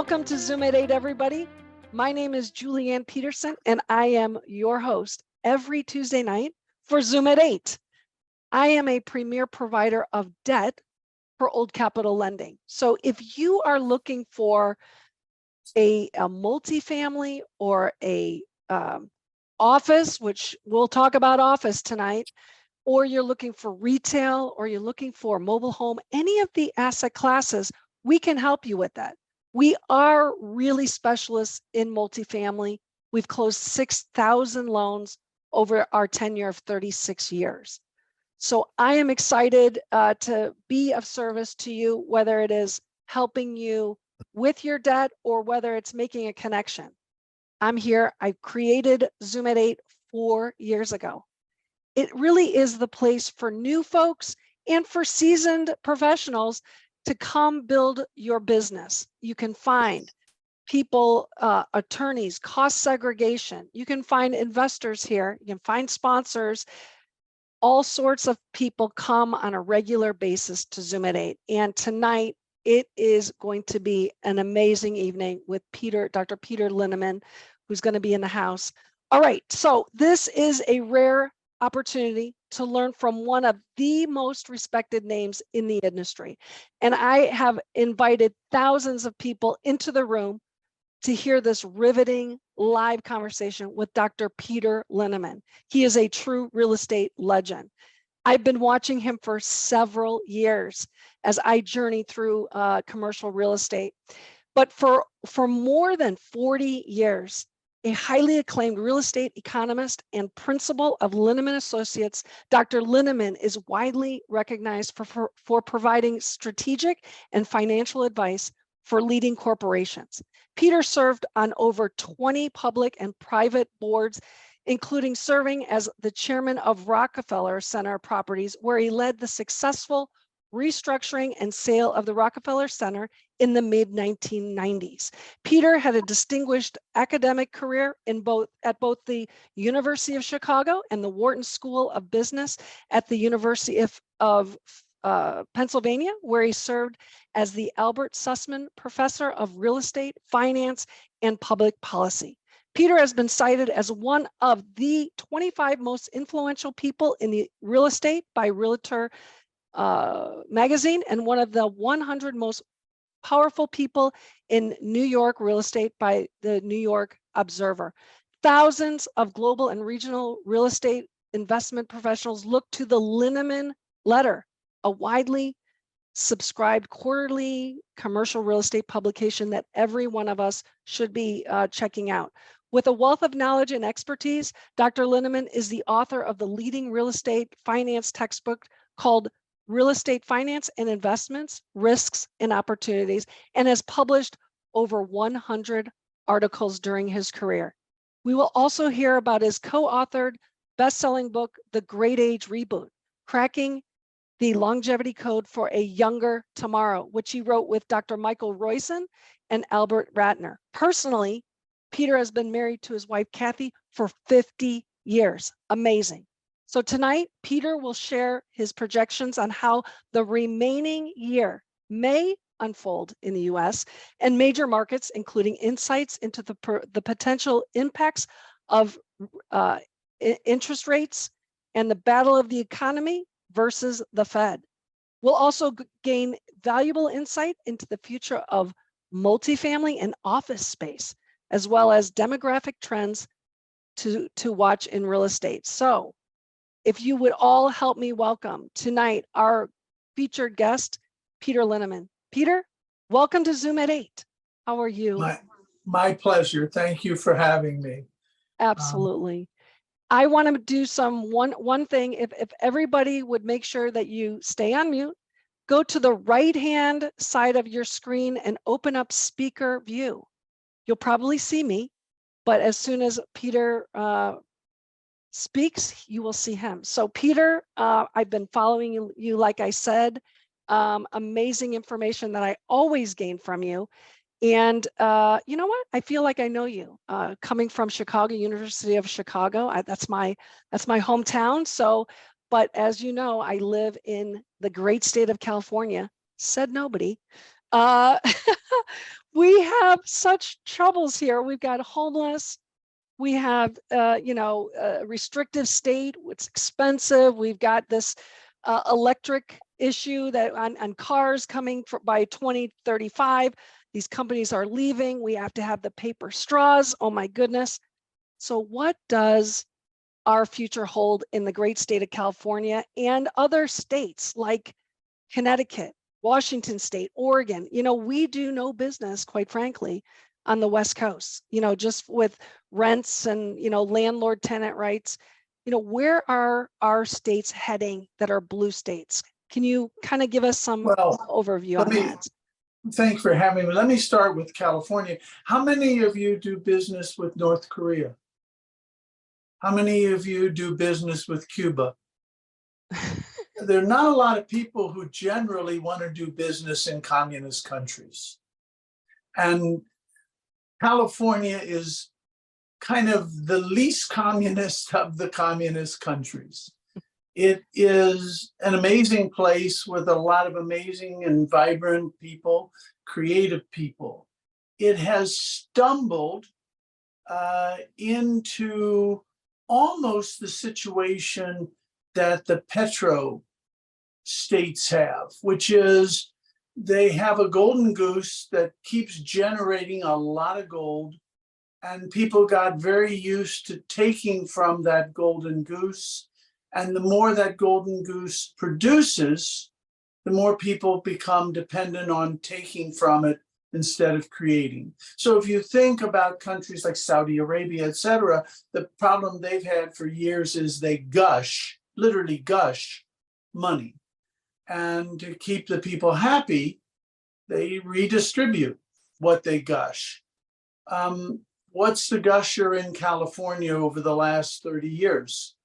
Welcome to Zoom at 8, everybody. My name is Julianne Peterson, and I am your host every Tuesday night for Zoom at 8. I am a premier provider of debt for Old Capital lending. So if you are looking for a multifamily or a office, which we'll talk about office tonight, or you're looking for retail, or you're looking for mobile home, any of the asset classes, we can help you with that. We are really specialists in multifamily. We've closed 6,000 loans over our tenure of 36 years. So I am excited to be of service to you, whether it is helping you with your debt or whether it's making a connection. I'm here. I created Zoom at 8 4 years ago. It really is the place for new folks and for seasoned professionals to come build your business. You can find people, attorneys, cost segregation. You can find investors here. You can find sponsors. All sorts of people come on a regular basis to Zoom at 8. And tonight, it is going to be an amazing evening with Dr. Peter Linneman, who's going to be in the house. All right, so this is a rare opportunity to learn from one of the most respected names in the industry. And I have invited thousands of people into the room to hear this riveting live conversation with Dr. Peter Linneman. He is a true real estate legend. I've been watching him for several years as I journey through commercial real estate. But for more than 40 years, a highly acclaimed real estate economist and principal of Linneman Associates, Dr. Linneman is widely recognized for providing strategic and financial advice for leading corporations. Peter served on over 20 public and private boards, including serving as the chairman of Rockefeller Center Properties, where he led the successful restructuring and sale of the Rockefeller Center in the mid-1990s. Peter had a distinguished academic career at both the University of Chicago and the Wharton School of Business at the University of Pennsylvania, where he served as the Albert Sussman Professor of Real Estate, Finance, and Public Policy. Peter has been cited as one of the 25 most influential people in the real estate by Realtor magazine and one of the 100 most powerful people in New York real estate by the New York Observer. Thousands of global and regional real estate investment professionals look to the Linneman Letter, a widely subscribed quarterly commercial real estate publication that every one of us should be checking out. With a wealth of knowledge and expertise, Dr. Linneman is the author of the leading real estate finance textbook called Real Estate Finance and Investments, Risks and Opportunities, and has published over 100 articles during his career. We will also hear about his co-authored best-selling book, The Great Age Reboot, Cracking the Longevity Code for a Younger Tomorrow, which he wrote with Dr. Michael Roizen and Albert Ratner. Personally, Peter has been married to his wife, Kathy, for 50 years. Amazing. So tonight, Peter will share his projections on how the remaining year may unfold in the US and major markets, including insights into the potential impacts of interest rates and the battle of the economy versus the Fed. We'll also gain valuable insight into the future of multifamily and office space, as well as demographic trends to watch in real estate. So if you would all help me welcome tonight our featured guest, Peter Linneman. Peter, welcome to Zoom at 8. How are you? My pleasure. Thank you for having me. Absolutely. I want to do one thing. If everybody would make sure that you stay on mute, go to the right-hand side of your screen and open up speaker view. You'll probably see me, but as soon as Peter speaks, you will see him. So Peter, I've been following you, like I said, amazing information that I always gain from you. And you know what? I feel like I know you. Coming from Chicago, University of Chicago, that's my hometown. So, but as you know, I live in the great state of California. Said nobody. We have such troubles here. We've got homeless. We have, restrictive state. It's expensive. We've got this electric issue that on cars coming by 2035. These companies are leaving. We have to have the paper straws. Oh my goodness. So what does our future hold in the great state of California and other states like Connecticut, Washington State, Oregon? We do no business, quite frankly, on the West Coast, just with rents and, landlord tenant rights. Where are our states heading that are blue states? Can you kind of give us some overview on that? Thanks for having me. Let me start with California. How many of you do business with North Korea? How many of you do business with Cuba? There are not a lot of people who generally want to do business in communist countries. And California is kind of the least communist of the communist countries. It is an amazing place with a lot of amazing and vibrant people, creative people. It has stumbled into almost the situation that the petro states have, which is they have a golden goose that keeps generating a lot of gold, and people got very used to taking from that golden goose. And the more that golden goose produces, the more people become dependent on taking from it instead of creating. So if you think about countries like Saudi Arabia, et cetera, the problem they've had for years is they gush, literally gush money. And to keep the people happy, they redistribute what they gush. What's the gusher in California over the last 30 years?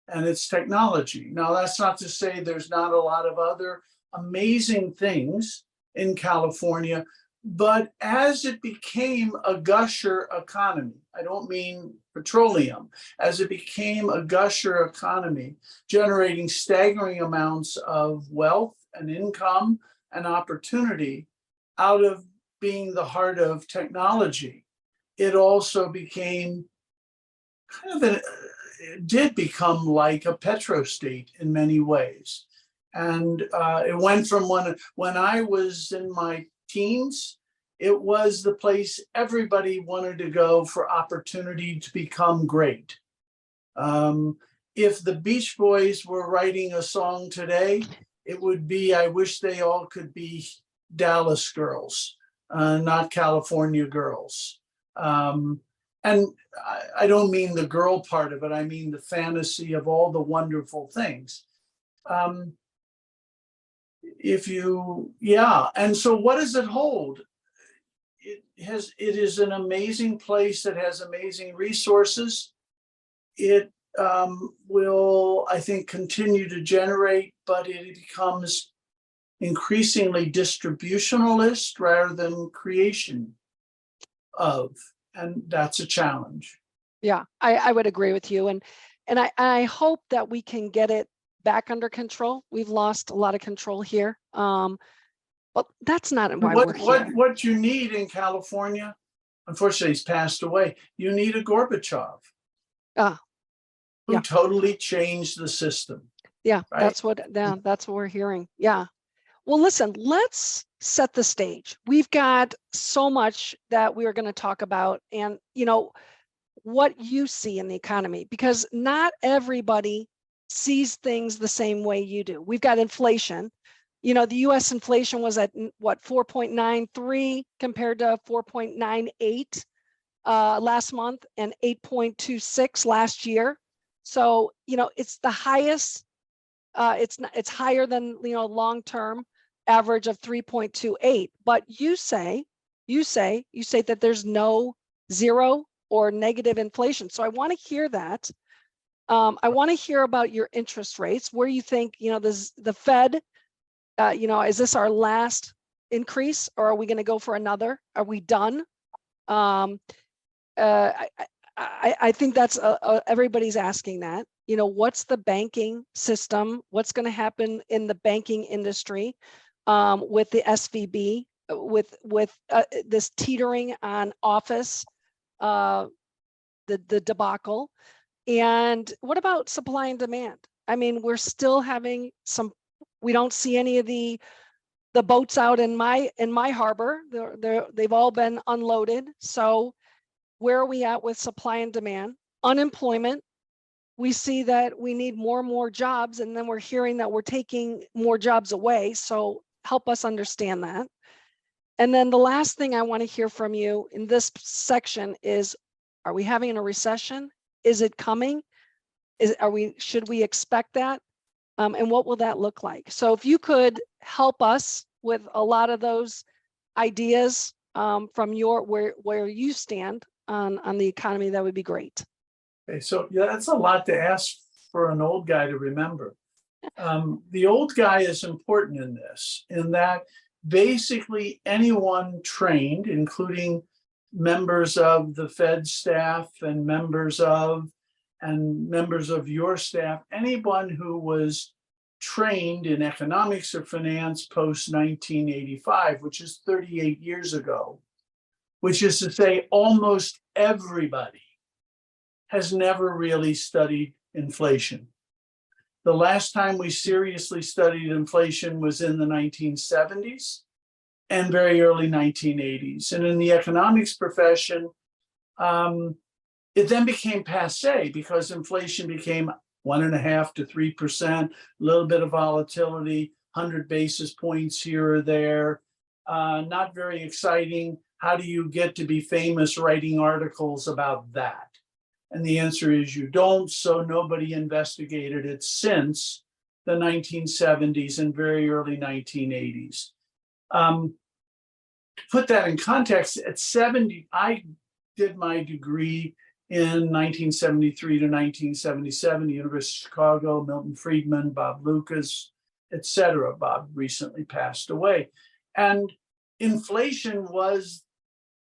And it's technology. Now, that's not to say there's not a lot of other amazing things in California, but as it became a gusher economy, I don't mean petroleum, as it became a gusher economy, generating staggering amounts of wealth and income and opportunity out of being the heart of technology, it also became kind of it did become like a petrostate in many ways. And it went from when I was in my teens, it was the place everybody wanted to go for opportunity to become great. If the Beach Boys were writing a song today, it would be, I wish they all could be Dallas girls, not California girls. And I don't mean the girl part of it, I mean the fantasy of all the wonderful things. And so what does it hold? It is an amazing place that has amazing resources. It will, I think, continue to generate, but it becomes increasingly distributionalist rather than creation of. And that's a challenge. Yeah, I would agree with you. And I hope that we can get it back under control. We've lost a lot of control here. But that's not why we're here. What you need in California, unfortunately, he's passed away. You need a Gorbachev who totally changed the system. Yeah, right? that's what we're hearing. Yeah. Well, listen, let's set the stage. We've got so much that we are going to talk about, and what you see in the economy, because not everybody sees things the same way you do. We've got inflation. The US inflation was at what, 4.93 compared to 4.98 last month and 8.26 last year. So, it's the highest. It's higher than long-term average of 3.28. But you say that there's no zero or negative inflation. So I want to hear that. I want to hear about your interest rates, where you think the Fed. Is this our last increase, or are we going to go for another? Are we done? I think that's everybody's asking that. What's the banking system? What's going to happen in the banking industry with the SVB with this teetering on office, the debacle. And what about supply and demand? I mean, we're still having we don't see any of the boats out in my harbor. They've all been unloaded. So where are we at with supply and demand? Unemployment. We see that we need more and more jobs, and then we're hearing that we're taking more jobs away. So help us understand that. And then the last thing I want to hear from you in this section is, are we having a recession? Is it coming? Should we expect that? And what will that look like? So if you could help us with a lot of those ideas from where you stand on the economy, that would be great. Okay, so yeah, that's a lot to ask for an old guy to remember. The old guy is important in this, in that basically anyone trained, including members of the Fed staff and members of your staff, anyone who was trained in economics or finance post 1985, which is 38 years ago, which is to say almost everybody has never really studied inflation. The last time we seriously studied inflation was in the 1970s and very early 1980s. And in the economics profession, it then became passé because inflation became 1.5% to 3%, a little bit of volatility, 100 basis points here or there, not very exciting. How do you get to be famous writing articles about that? And the answer is you don't, so nobody investigated it since the 1970s and very early 1980s. Put that in context, at 70, I did my degree in 1973 to 1977, the University of Chicago, Milton Friedman, Bob Lucas, et cetera. Bob recently passed away. And inflation was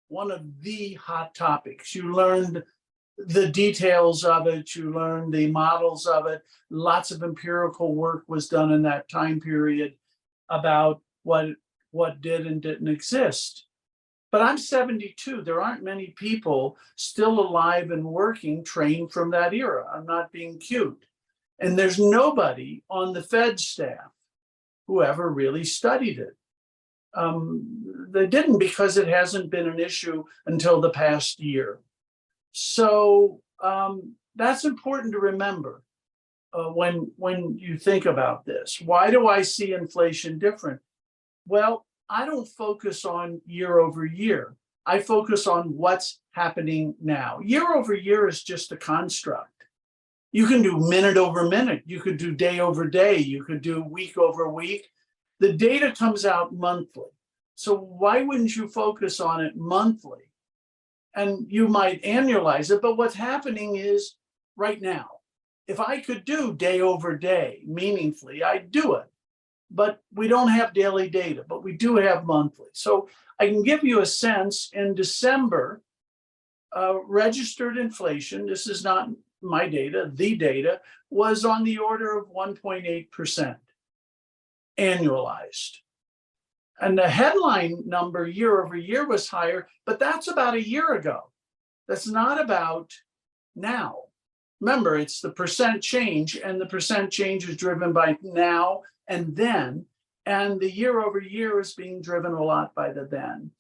one of the hot topics. You learned the details of it, you learned the models of it. Lots of empirical work was done in that time period about what did and didn't exist. But I'm 72. There aren't many people still alive and working trained from that era. I'm not being cute. And there's nobody on the Fed staff who ever really studied it. They didn't, because it hasn't been an issue until the past year. So that's important to remember when you think about this. Why do I see inflation different? Well, I don't focus on year over year. I focus on what's happening now. Year over year is just a construct. You can do minute over minute. You could do day over day. You could do week over week. The data comes out monthly. So why wouldn't you focus on it monthly? And you might annualize it, but what's happening is right now, if I could do day over day meaningfully, I'd do it. But we don't have daily data, but we do have monthly. So I can give you a sense. In December, registered inflation, this is not my data, the data, was on the order of 1.8% annualized. And the headline number year over year was higher, but that's about a year ago. That's not about now. Remember, it's the percent change, and the percent change is driven by now and then, and the year over year is being driven a lot by the then.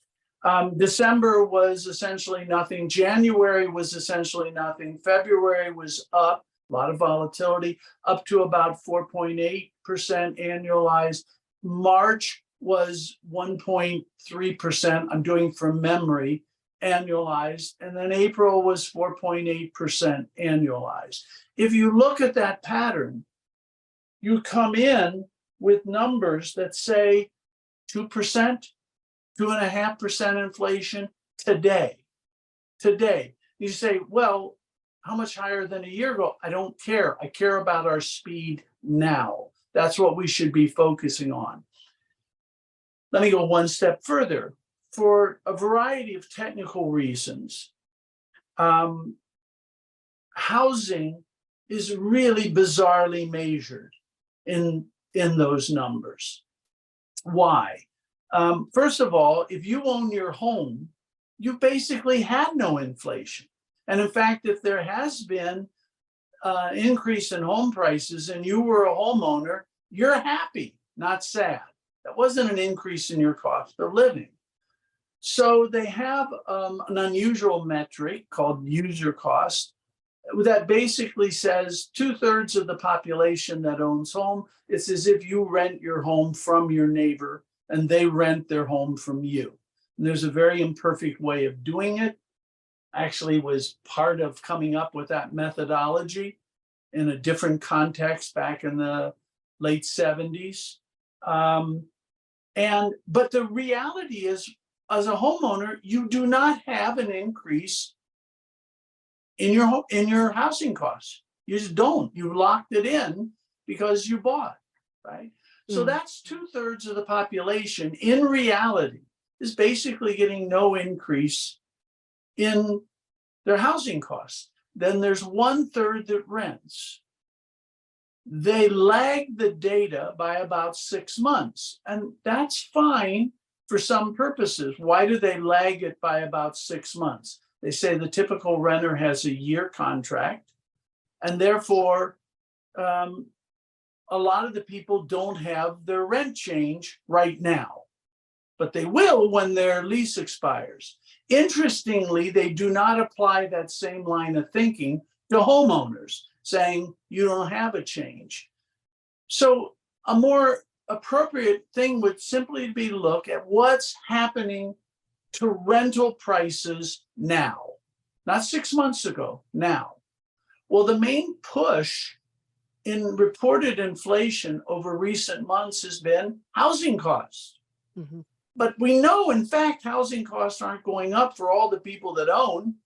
December was essentially nothing. January was essentially nothing. February was up, a lot of volatility, up to about 4.8% annualized. March was 1.3%, I'm doing from memory, annualized. And then April was 4.8% annualized. If you look at that pattern, you come in with numbers that say 2%, 2.5% inflation today. You say, well, how much higher than a year ago? I don't care. I care about our speed now. That's what we should be focusing on. Let me go one step further. For a variety of technical reasons, housing is really bizarrely measured in those numbers. Why? First of all, if you own your home, you basically had no inflation. And in fact, if there has been an increase in home prices and you were a homeowner, you're happy, not sad. That wasn't an increase in your cost of living. So they have an unusual metric called user cost that basically says 2/3 of the population that owns home, it's as if you rent your home from your neighbor and they rent their home from you. And there's a very imperfect way of doing it. Actually was part of coming up with that methodology in a different context back in the late 70s. But the reality is, as a homeowner, you do not have an increase in your housing costs. You just don't. You locked it in because you bought, right? So that's 2/3 of the population in reality is basically getting no increase in their housing costs. Then there's 1/3 that rents. They lag the data by about 6 months, and that's fine for some purposes. Why do they lag it by about 6 months? They say the typical renter has a year contract, and therefore a lot of the people don't have their rent change right now, but they will when their lease expires. Interestingly, they do not apply that same line of thinking to homeowners, saying you don't have a change. So a more appropriate thing would simply be to look at what's happening to rental prices now, not 6 months ago, now. Well, the main push in reported inflation over recent months has been housing costs. But we know, in fact, housing costs aren't going up for all the people that own.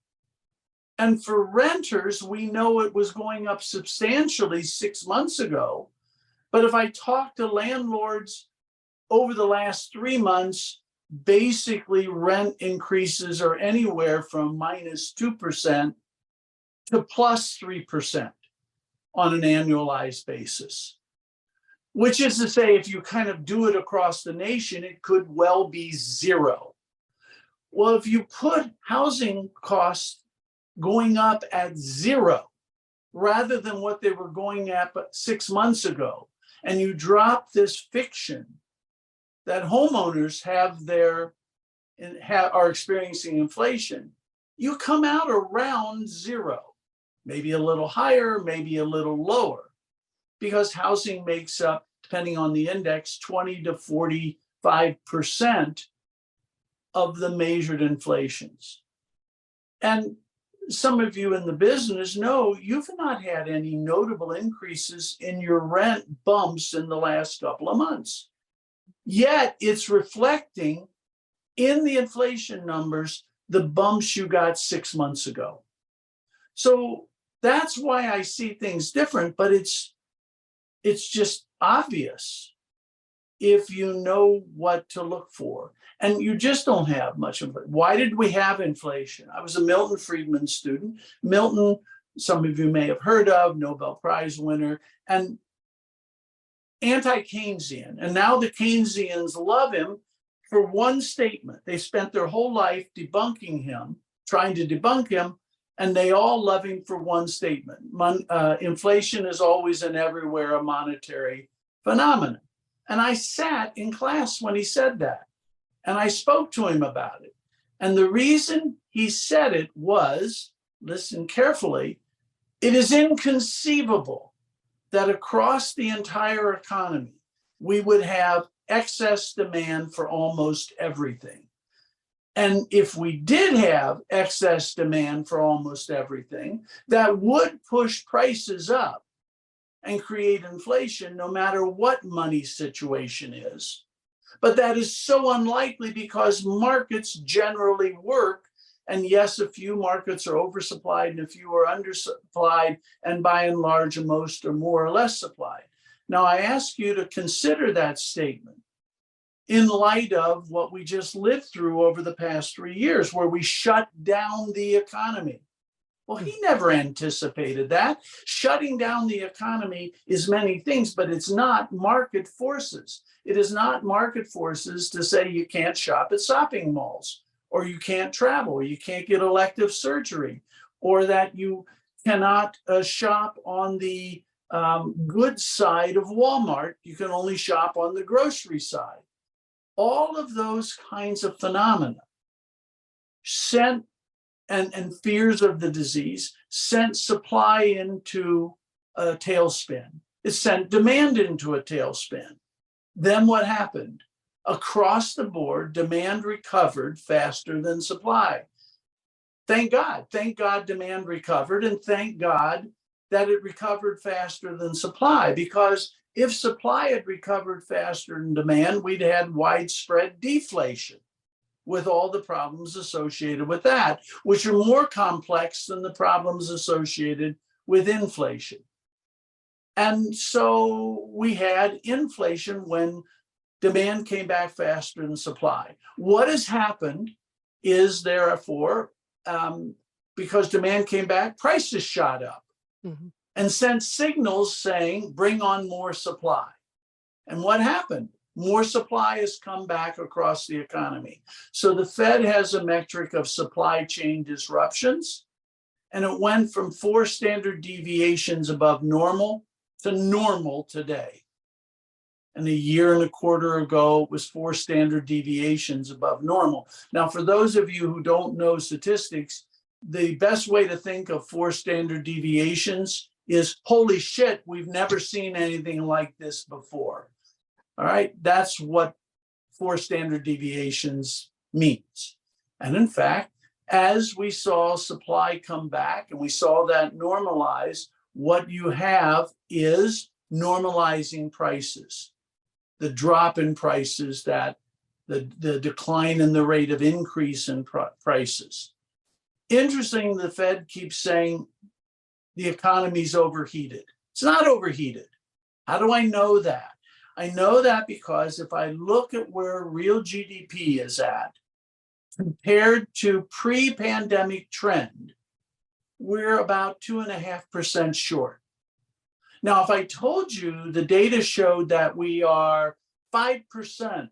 And for renters, we know it was going up substantially 6 months ago. But if I talk to landlords over the last 3 months, basically rent increases are anywhere from -2% to +3% on an annualized basis. Which is to say, if you kind of do it across the nation, it could well be 0. Well, if you put housing costs going up at 0, rather than what they were going at 6 months ago, and you drop this fiction that homeowners are experiencing inflation, you come out around 0, maybe a little higher, maybe a little lower, because housing makes up, depending on the index, 20 to 45% of the measured inflations. And some of you in the business know you've not had any notable increases in your rent bumps in the last couple of months. Yet it's reflecting in the inflation numbers the bumps you got 6 months ago. So that's why I see things different, but it's just obvious if you know what to look for. And you just don't have much of it. Why did we have inflation? I was a Milton Friedman student. Milton, some of you may have heard of, Nobel Prize winner, and anti-Keynesian. And now the Keynesians love him for one statement. They spent their whole life debunking him, trying to debunk him, and they all love him for one statement. Inflation is always and everywhere a monetary phenomenon. And I sat in class when he said that, and I spoke to him about it. And the reason he said it was, listen carefully, it is inconceivable that across the entire economy, we would have excess demand for almost everything. And if we did have excess demand for almost everything, that would push prices up and create inflation no matter what money situation is. But that is so unlikely because markets generally work. And yes, a few markets are oversupplied and a few are undersupplied, and by and large, most are more or less supplied. Now, I ask you to consider that statement in light of what we just lived through over the past 3 years, where we shut down the economy. Well, he never anticipated that. Shutting down the economy is many things, but it's not market forces. It is not market forces to say you can't shop at shopping malls, or you can't travel, or you can't get elective surgery, or that you cannot shop on the goods side of Walmart. You can only shop on the grocery side. All of those kinds of phenomena sent and fears of the disease sent supply into a tailspin. It sent demand into a tailspin. Then what happened? Across the board, demand recovered faster than supply. Thank God. Thank God demand recovered, and thank God that it recovered faster than supply, because if supply had recovered faster than demand, we'd had widespread deflation with all the problems associated with that, which are more complex than the problems associated with inflation. And so we had inflation when demand came back faster than supply. What has happened is, therefore, because demand came back, prices shot up and sent signals saying, bring on more supply. And what happened? More supply has come back across the economy. So the Fed has a metric of supply chain disruptions, and it went from 4 standard deviations above normal to normal today. And a year and a quarter ago, it was 4 standard deviations above normal. Now, for those of you who don't know statistics, the best way to think of 4 standard deviations is, holy shit, we've never seen anything like this before. All right, that's what 4 standard deviations means. And in fact, as we saw supply come back and we saw that normalize, what you have is normalizing prices. The drop in prices, that the decline in the rate of increase in prices. Interesting, the Fed keeps saying the economy's overheated. It's not overheated. How do I know that? I know that because if I look at where real GDP is at compared to pre-pandemic trend, we're about 2.5% short. Now, if I told you the data showed that we are 5%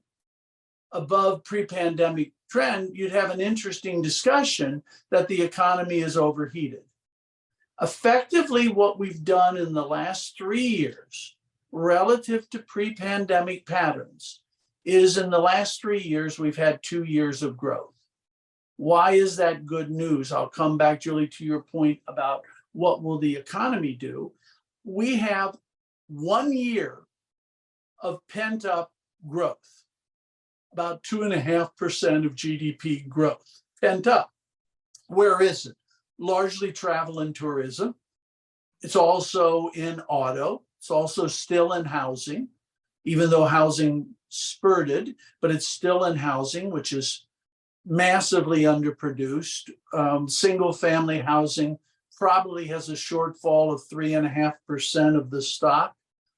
above pre-pandemic trend, you'd have an interesting discussion that the economy is overheated. Effectively, what we've done in the last 3 years relative to pre-pandemic patterns is, in the last 3 years, we've had 2 years of growth. Why is that good news? I'll come back, Julie, to your point about what will the economy do. We have 1 year of pent-up growth, about 2.5% of GDP growth, pent up. Where is it? Largely travel and tourism. It's also in auto. It's also still in housing, even though housing spurted, but it's still in housing, which is massively underproduced. Single family housing probably has a shortfall of 3.5% of the stock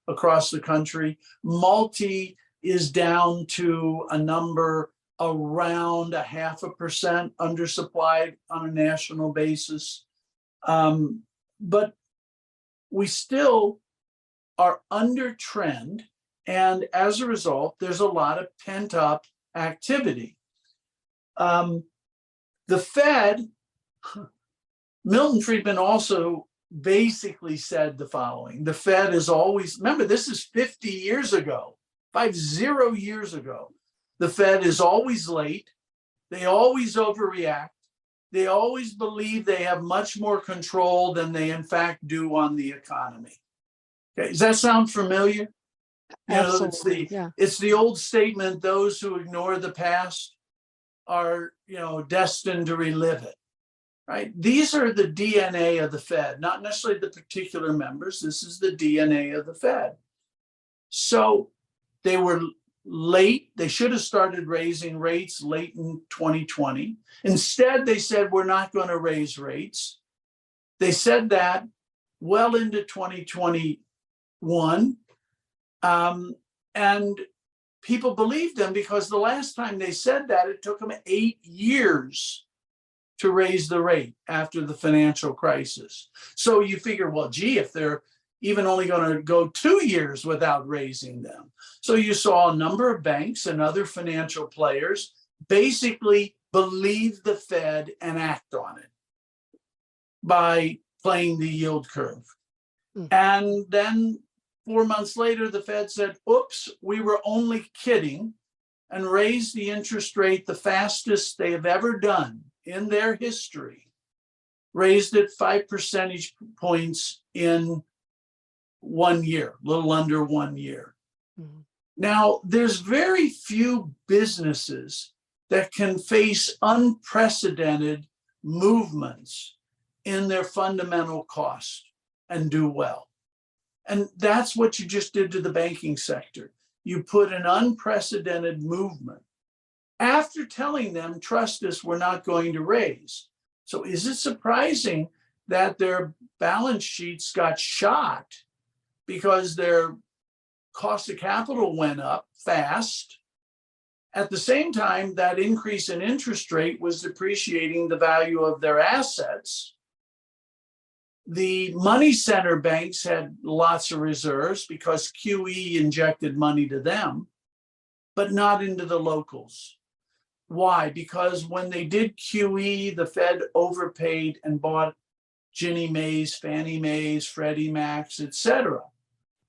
across the country. Multi is down to a number around 0.5% undersupplied on a national basis. But we still are under trend. And as a result, there's a lot of pent up activity. The Fed, Milton Friedman also basically said the following: the Fed is always, remember, this is 50 years ago, 50 years ago. The Fed is always late. They always overreact. They always believe they have much more control than they in fact do on the economy. Okay, does that sound familiar? Absolutely, it's the old statement, those who ignore the past are, destined to relive it, right? These are the DNA of the Fed, not necessarily the particular members. This is the DNA of the Fed. So they were late. They should have started raising rates late in 2020. Instead, they said, we're not going to raise rates. They said that well into 2021. And people believed them because the last time they said that, it took them 8 years to raise the rate after the financial crisis. So you figure, well, gee, if they're even only going to go 2 years without raising them. So you saw a number of banks and other financial players basically believe the Fed and act on it by playing the yield curve. And then 4 months later, the Fed said, oops, we were only kidding, and raised the interest rate the fastest they have ever done in their history, raised it 5 percentage points in 1 year, a little under 1 year. Mm-hmm. Now, there's very few businesses that can face unprecedented movements in their fundamental cost and do well. And that's what you just did to the banking sector. You put an unprecedented movement after telling them, trust us, we're not going to raise. So is it surprising that their balance sheets got shot because their cost of capital went up fast? At the same time, that increase in interest rate was depreciating the value of their assets. The money center banks had lots of reserves because QE injected money to them, but not into the locals. Why? Because when they did QE, the Fed overpaid and bought Ginnie Mae's, Fannie Mae's, Freddie Mac's, et cetera.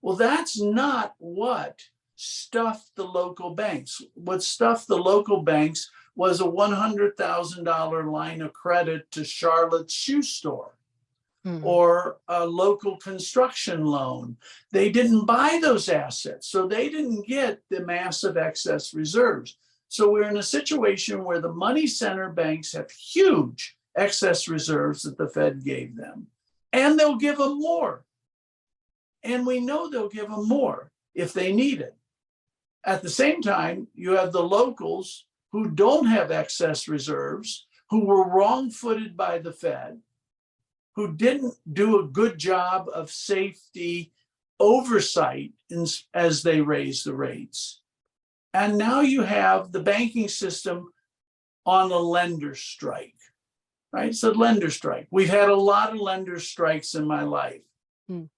Well, that's not what stuffed the local banks. What stuffed the local banks was a $100,000 line of credit to Charlotte's shoe store. Or a local construction loan. They didn't buy those assets, so they didn't get the massive excess reserves. So we're in a situation where the money center banks have huge excess reserves that the Fed gave them, and they'll give them more. And we know they'll give them more if they need it. At the same time, you have the locals who don't have excess reserves, who were wrong-footed by the Fed, who didn't do a good job of safety oversight as they raised the rates. And now you have the banking system on a lender strike, right? So lender strike. We've had a lot of lender strikes in my life.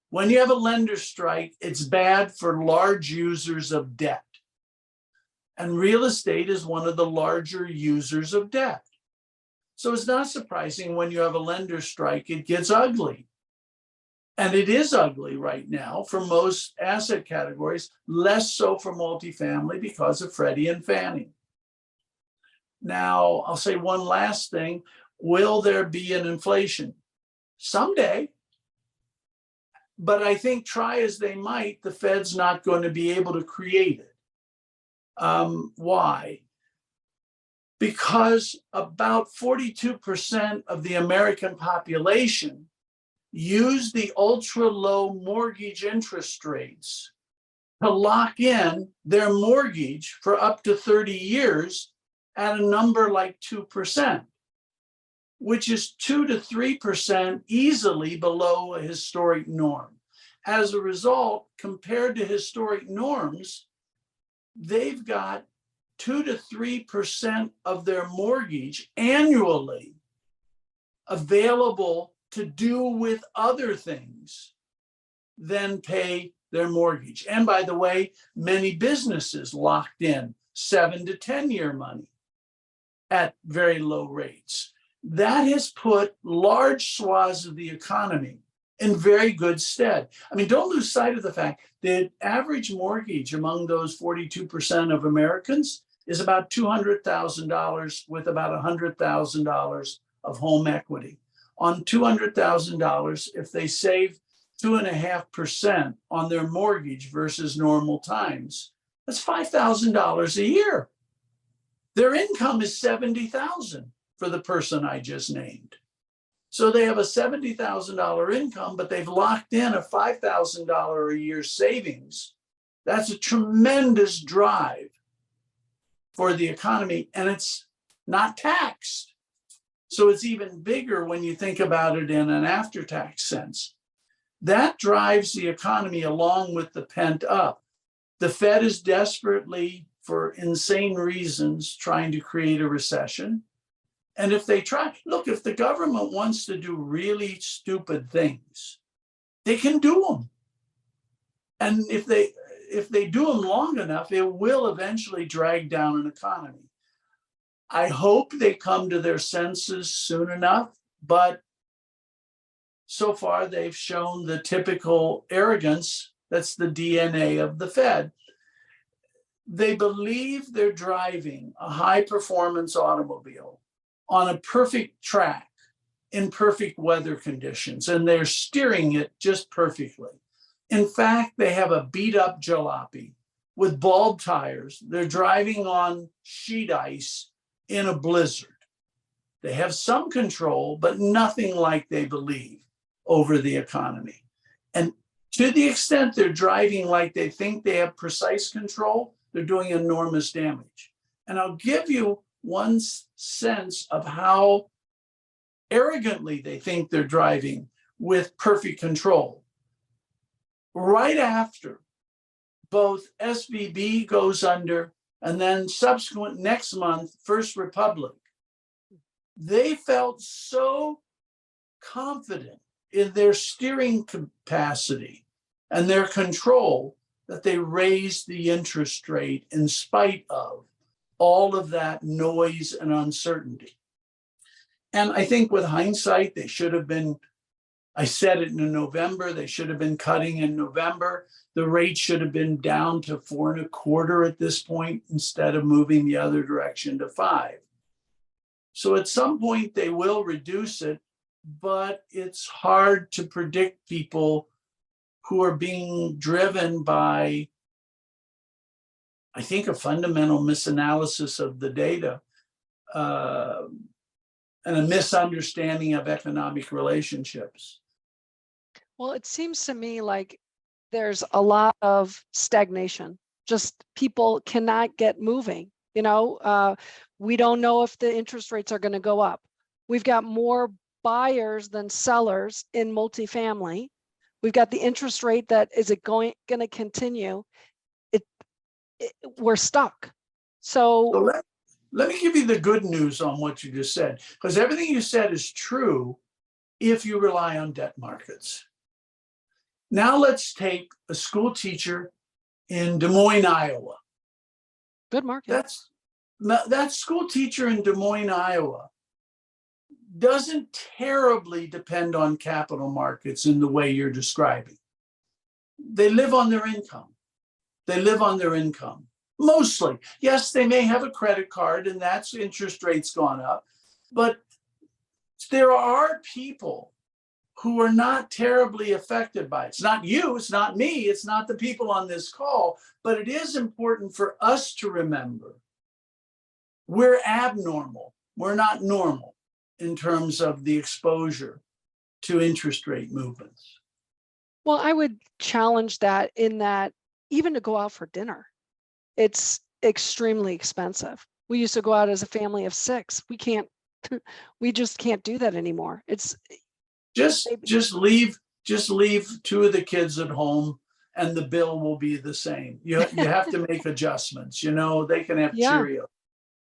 When you have a lender strike, it's bad for large users of debt. And real estate is one of the larger users of debt. So it's not surprising when you have a lender strike, it gets ugly. And it is ugly right now for most asset categories, less so for multifamily because of Freddie and Fannie. Now, I'll say one last thing. Will there be an inflation? Someday. But I think try as they might, the Fed's not going to be able to create it. Why? Because about 42% of the American population use the ultra low mortgage interest rates to lock in their mortgage for up to 30 years at a number like 2%, which is 2 to 3% easily below a historic norm. As a result, compared to historic norms, they've got 2 to 3% of their mortgage annually available to do with other things than pay their mortgage. And by the way, many businesses locked in 7 to 10 year money at very low rates. That has put large swaths of the economy in very good stead. I mean, don't lose sight of the fact that average mortgage among those 42% of Americans is about $200,000 with about $100,000 of home equity. On $200,000, if they save 2.5% on their mortgage versus normal times, that's $5,000 a year. Their income is $70,000 for the person I just named. So they have a $70,000 income, but they've locked in a $5,000 a year savings. That's a tremendous drive for the economy, and it's not taxed. So it's even bigger when you think about it in an after-tax sense. That drives the economy along with the pent up. The Fed is desperately, for insane reasons, trying to create a recession. And if they try, look, if the government wants to do really stupid things, they can do them. And if they do them long enough, it will eventually drag down an economy. I hope they come to their senses soon enough, but so far they've shown the typical arrogance that's the DNA of the Fed. They believe they're driving a high-performance automobile on a perfect track in perfect weather conditions, and they're steering it just perfectly. In fact, they have a beat-up jalopy with bulb tires. They're driving on sheet ice in a blizzard. They have some control, but nothing like they believe over the economy. And to the extent they're driving like they think they have precise control, they're doing enormous damage. And I'll give you one sense of how arrogantly they think they're driving with perfect control. Right after both SVB goes under and then subsequent next month, First Republic, they felt so confident in their steering capacity and their control that they raised the interest rate in spite of all of that noise and uncertainty. And I think with hindsight, they should have been, I said it in November, they should have been cutting in November. The rate should have been down to 4.25 at this point instead of moving the other direction to 5. So at some point they will reduce it, but it's hard to predict people who are being driven by, I think, a fundamental misanalysis of the data and a misunderstanding of economic relationships. Well, it seems to me like there's a lot of stagnation. Just people cannot get moving. We don't know if the interest rates are going to go up. We've got more buyers than sellers in multifamily. We've got the interest rate that is it going to continue. We're stuck. So let me give you the good news on what you just said, because everything you said is true if you rely on debt markets. Now let's take a school teacher in Des Moines, Iowa. Good market. That school teacher in Des Moines, Iowa doesn't terribly depend on capital markets in the way you're describing. They live on their income. Mostly. Yes, they may have a credit card and that's interest rates gone up, but there are people who are not terribly affected by it. It's not you, it's not me, it's not the people on this call, but it is important for us to remember we're abnormal. We're not normal in terms of the exposure to interest rate movements. Well, I would challenge that in that even to go out for dinner, it's extremely expensive. We used to go out as a family of 6. We just can't do that anymore. It's just leave 2 of the kids at home and the bill will be the same. You have to make adjustments. They can have Cheerios.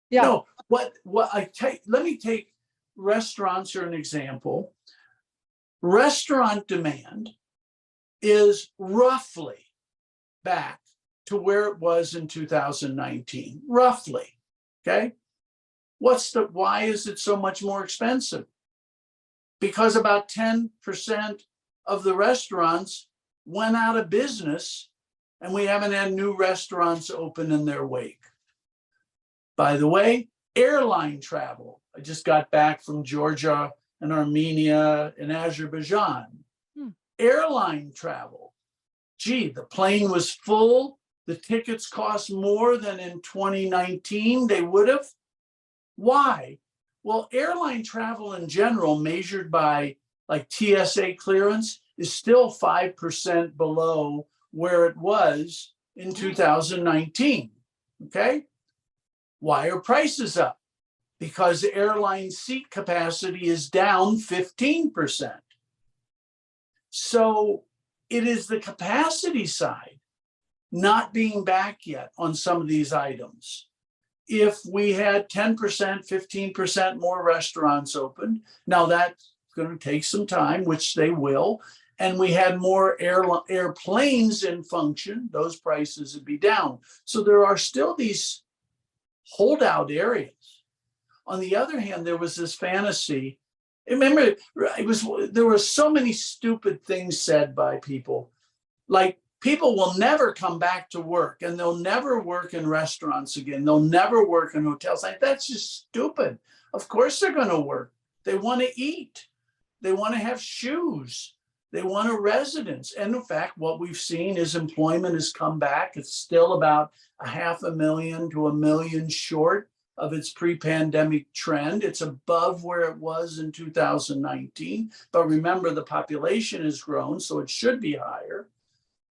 Yeah. No, let me take restaurants are an example. Restaurant demand is roughly back to where it was in 2019, roughly. Okay. Why is it so much more expensive? Because about 10% of the restaurants went out of business and we haven't had new restaurants open in their wake. By the way, airline travel. I just got back from Georgia and Armenia and Azerbaijan. Airline travel. Gee, the plane was full. The tickets cost more than in 2019 they would have. Why? Well, airline travel in general, measured by like TSA clearance, is still 5% below where it was in 2019. Okay? Why are prices up? Because airline seat capacity is down 15%. So it is the capacity side not being back yet on some of these items. if we had 10%, 15% more restaurants open. Now that's going to take some time, which they will. And we had more airplanes in function, those prices would be down. So there are still these holdout areas. On the other hand, there was this fantasy. Remember, there were so many stupid things said by people, like people will never come back to work and they'll never work in restaurants again. They'll never work in hotels. Like, that's just stupid. Of course they're going to work. They want to eat. They want to have shoes. They want a residence. And in fact, what we've seen is employment has come back. It's still about 500,000 to 1 million short of its pre-pandemic trend. It's above where it was in 2019. But remember, the population has grown, so it should be higher.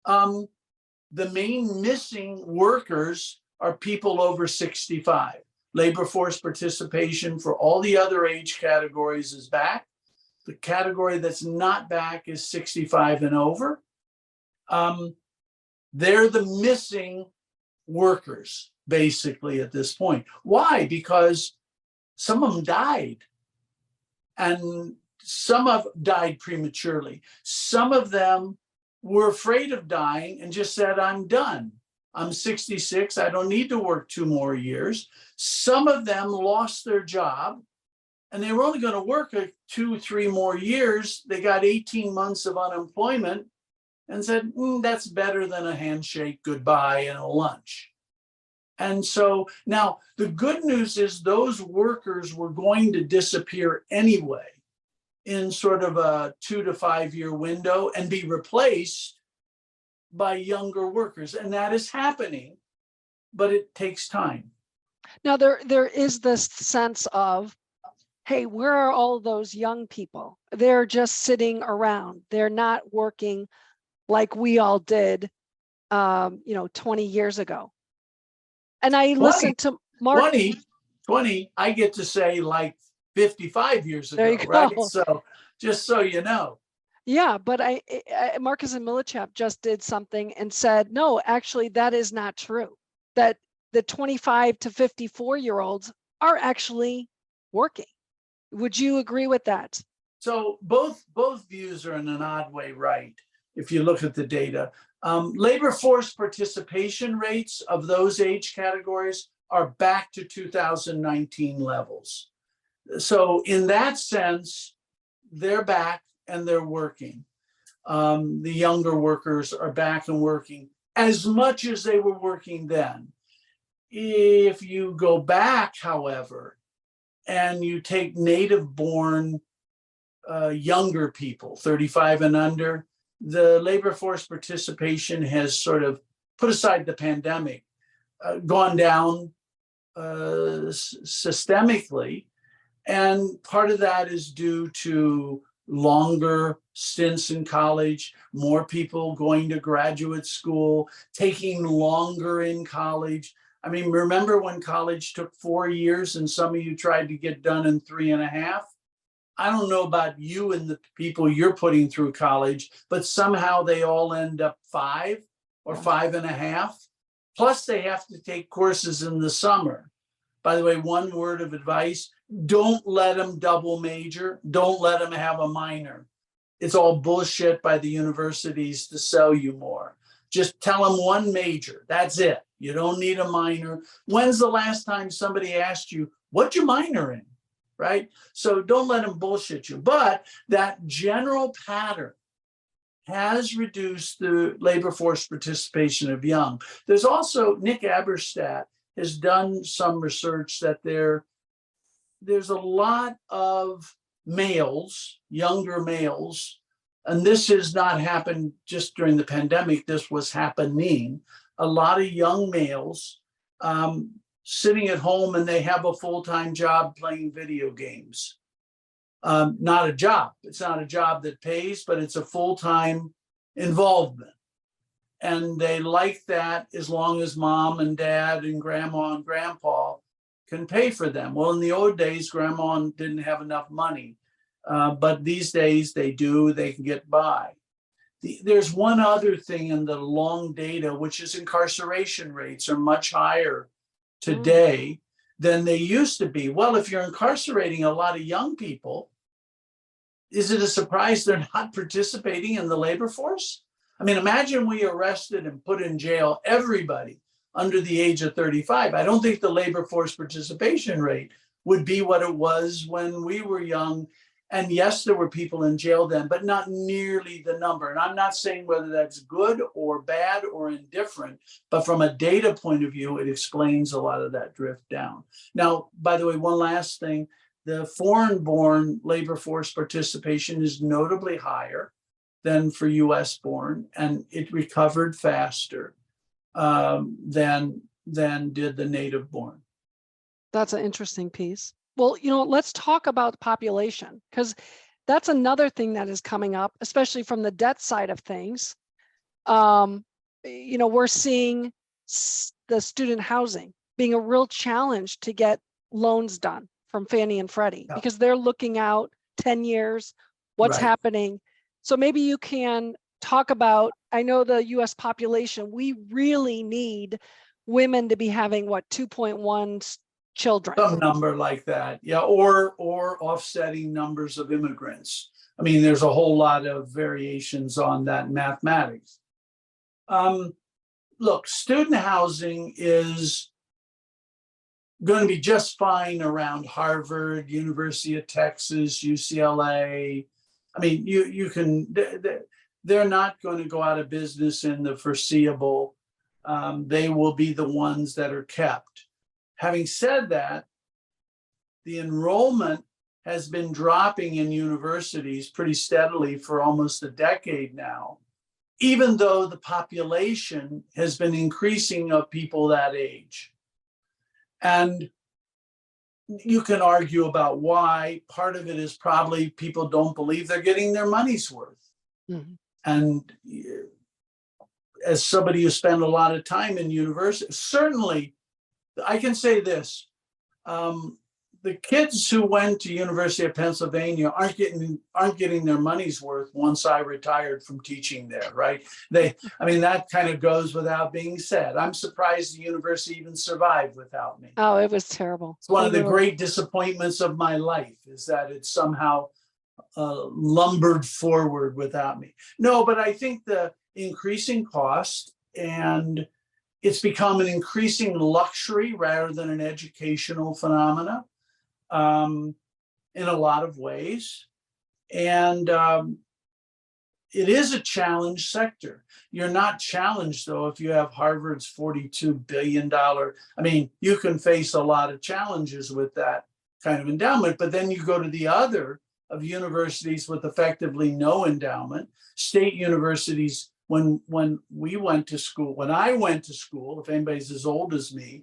The main missing workers are people over 65. Labor force participation for all the other age categories is back. The category that's not back is 65 and over. They're the missing workers, basically, at this point. Why? Because some of them died, and some of died prematurely. Some of them were afraid of dying and just said, I'm done. I'm 66. I don't need to work 2 more years. Some of them lost their job and they were only going to work 2, 3 more years. They got 18 months of unemployment and said, that's better than a handshake, goodbye, and a lunch. And so now the good news is those workers were going to disappear anyway in sort of a 2 to 5 year window and be replaced by younger workers. And that is happening, but it takes time. Now, there is this sense of, hey, where are all those young people? They're just sitting around. They're not working like we all did, 20 years ago. And I listened to Mark. 20, I get to say like 55 years ago, There you go. right? So just so you know. Yeah, but Marcus and Millichap just did something and said, no, actually, that is not true. That the 25 to 54-year-olds are actually working. Would you agree with that? So both views are in an odd way right, if you look at the data. Labor force participation rates of those age categories are back to 2019 levels. So in that sense, they're back and they're working. The younger workers are back and working as much as they were working then. If you go back, however, and you take native-born younger people, 35 and under, the labor force participation has sort of, put aside the pandemic, gone down systemically. And part of that is due to longer stints in college, more people going to graduate school, taking longer in college. I mean, remember when college took 4 years and some of you tried to get done in 3.5? I don't know about you and the people you're putting through college, but somehow they all end up 5 or 5.5. Plus they have to take courses in the summer. By the way, one word of advice, don't let them double major. Don't let them have a minor. It's all bullshit by the universities to sell you more. Just tell them one major. That's it. You don't need a minor. When's the last time somebody asked you, what'd you minor in? Right? So don't let them bullshit you. But that general pattern has reduced the labor force participation of young. There's also, Nick Aberstadt has done some research that there's a lot of males, younger males, and this has not happened just during the pandemic, this was happening, a lot of young males sitting at home and they have a full-time job playing video games. Not a job. It's not a job that pays, but it's a full-time involvement. And they like that as long as mom and dad and grandma and grandpa can pay for them. Well, in the old days, grandma didn't have enough money, but these days they do, they can get by. There's one other thing in the long data, which is incarceration rates are much higher today than they used to be. Well, if you're incarcerating a lot of young people, is it a surprise they're not participating in the labor force? I mean, imagine we arrested and put in jail everybody under the age of 35. I don't think the labor force participation rate would be what it was when we were young. And yes, there were people in jail then, but not nearly the number. And I'm not saying whether that's good or bad or indifferent, but from a data point of view, it explains a lot of that drift down. Now, by the way, one last thing, the foreign-born labor force participation is notably higher than for US-born, and it recovered faster than did the native-born. That's an interesting piece. Well, let's talk about the population, because that's another thing that is coming up, especially from the debt side of things. We're seeing the student housing being a real challenge to get loans done from Fannie and Freddie, because they're looking out 10 years, what's happening. So maybe you can talk about, I know the US population, we really need women to be having 2.1 children. Some number like that, yeah, or offsetting numbers of immigrants. I mean, there's a whole lot of variations on that mathematics. Look, student housing is going to be just fine around Harvard, University of Texas, UCLA. I mean, you can, they're not going to go out of business in the foreseeable. They will be the ones that are kept. Having said that, the enrollment has been dropping in universities pretty steadily for almost a decade now, even though the population has been increasing of people that age. And you can argue about why. Part of it is probably people don't believe they're getting their money's worth. Mm-hmm. And as somebody who spent a lot of time in university, certainly I can say this, the kids who went to University of Pennsylvania aren't getting their money's worth once I retired from teaching there, right? That kind of goes without being said. I'm surprised the university even survived without me. Oh, it was terrible. It's one of the great disappointments of my life, is that it somehow lumbered forward without me. No, but I think the increasing cost, and it's become an increasing luxury rather than an educational phenomena in a lot of ways. And it is a challenge sector. You're not challenged, though, if you have Harvard's $42 billion. You can face a lot of challenges with that kind of endowment, but then you go to the other of universities with effectively no endowment, state universities. When I went to school, if anybody's as old as me,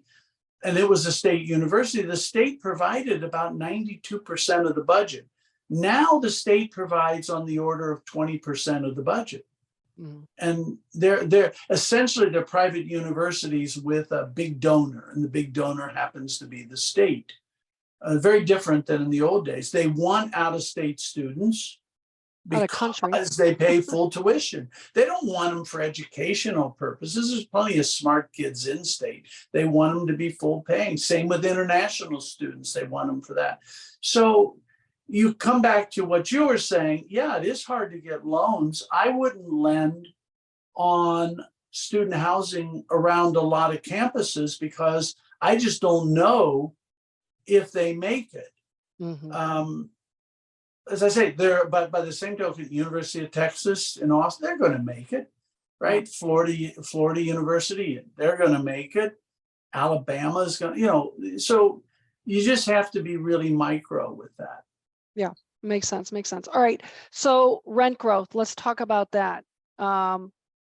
and it was a state university, the state provided about 92% of the budget. Now the state provides on the order of 20% of the budget. Mm. And they're essentially private universities with a big donor, and the big donor happens to be the state. Very different than in the old days. They want out-of-state students because they pay full tuition. They don't want them for educational purposes. There's plenty of smart kids in state. They want them to be full paying. Same with international students. They want them for that. So you come back to what you were saying. Yeah, it is hard to get loans. I wouldn't lend on student housing around a lot of campuses because I just don't know if they make it. Mm-hmm. As I say, but by the same token, University of Texas in Austin, they're going to make it, right? Florida University, they're going to make it. Alabama's going to, so you just have to be really micro with that. Yeah, makes sense. All right. So rent growth, let's talk about that.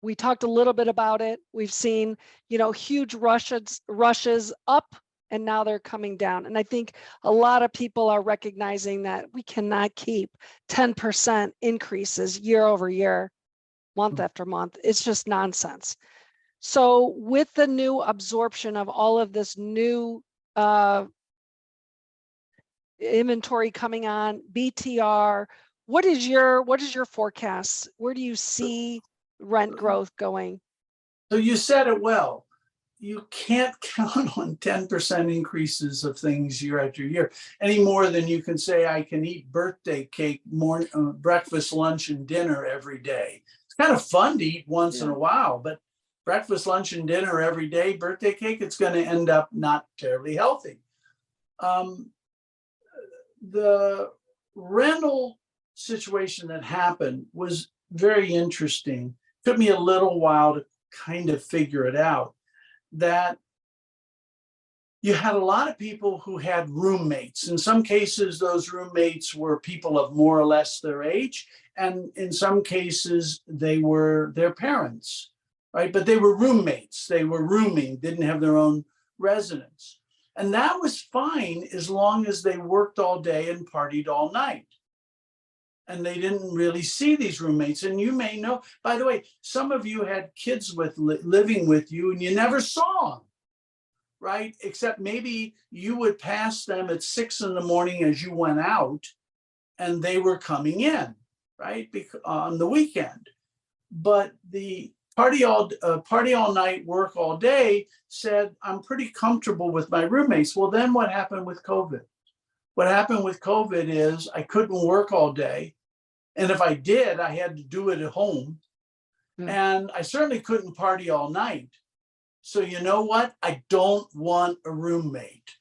We talked a little bit about it. We've seen, huge rushes up, and now they're coming down. And I think a lot of people are recognizing that we cannot keep 10% increases year over year, month after month. It's just nonsense. So with the new absorption of all of this new inventory coming on, BTR, what is your forecast? Where do you see rent growth going? So you said it well. you can't count on 10% increases of things year after year any more than you can say I can eat birthday cake, breakfast, lunch, and dinner every day. It's kind of fun to eat once in a while, but breakfast, lunch, and dinner every day, birthday cake, it's going to end up not terribly healthy. The rental situation that happened was very interesting. Took me a little while to kind of figure it out, that you had a lot of people who had roommates. In some cases, those roommates were people of more or less their age, and in some cases, they were their parents, right? But they were roommates. They were rooming, didn't have their own residence. And that was fine as long as they worked all day and partied all night. And they didn't really see these roommates. And you may know, by the way, some of you had kids living with you and you never saw them, right? Except maybe you would pass them at 6 a.m. as you went out and they were coming in, right? On the weekend. But the party all night, work all day said, I'm pretty comfortable with my roommates. Well, then what happened with COVID? What happened with COVID is I couldn't work all day. And if I did, I had to do it at home. And I certainly couldn't party all night. So you know what? I don't want a roommate.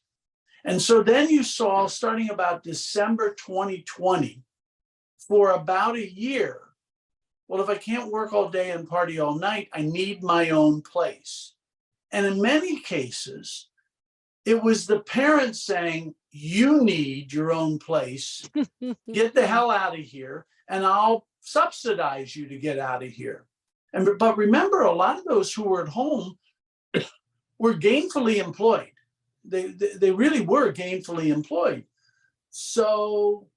And so then you saw, starting about December 2020, for about a year, well, if I can't work all day and party all night, I need my own place. And in many cases, it was the parents saying, you need your own place, get the hell out of here, and I'll subsidize you to get out of here. But remember, a lot of those who were at home were gainfully employed. They really were gainfully employed. So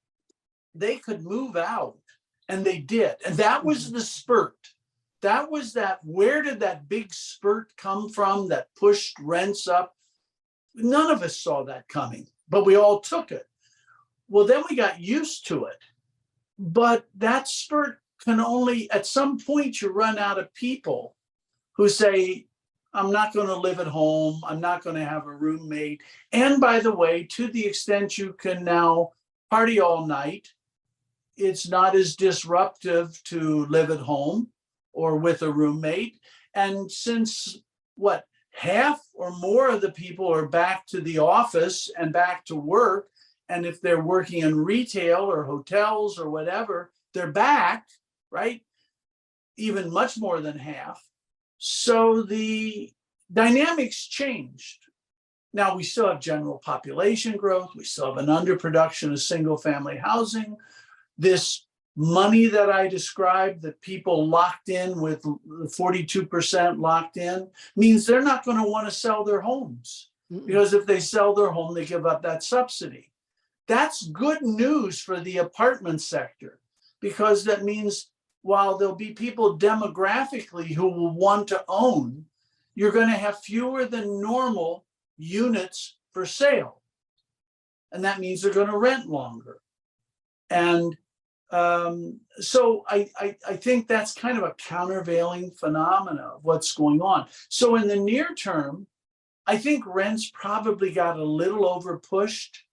they could move out, and they did. And that was the spurt. That was that, where did that big spurt come from that pushed rents up? None of us saw that coming, but we all took it. Well, then we got used to it. But that spurt can only, at some point, you run out of people who say, I'm not going to live at home. I'm not going to have a roommate. And by the way, to the extent you can now party all night, it's not as disruptive to live at home or with a roommate. And since half or more of the people are back to the office and back to work, and if they're working in retail or hotels or whatever, they're back, right? Even much more than half. So the dynamics changed. Now we still have general population growth. We still have an underproduction of single family housing. This money that I described, that people locked in with 42% locked in, means they're not going to want to sell their homes. Because if they sell their home, they give up that subsidy. That's good news for the apartment sector, because that means while there'll be people demographically who will want to own, you're going to have fewer than normal units for sale. And that means they're going to rent longer. And so I think that's kind of a countervailing phenomena of what's going on. So in the near term, I think rents probably got a little over pushed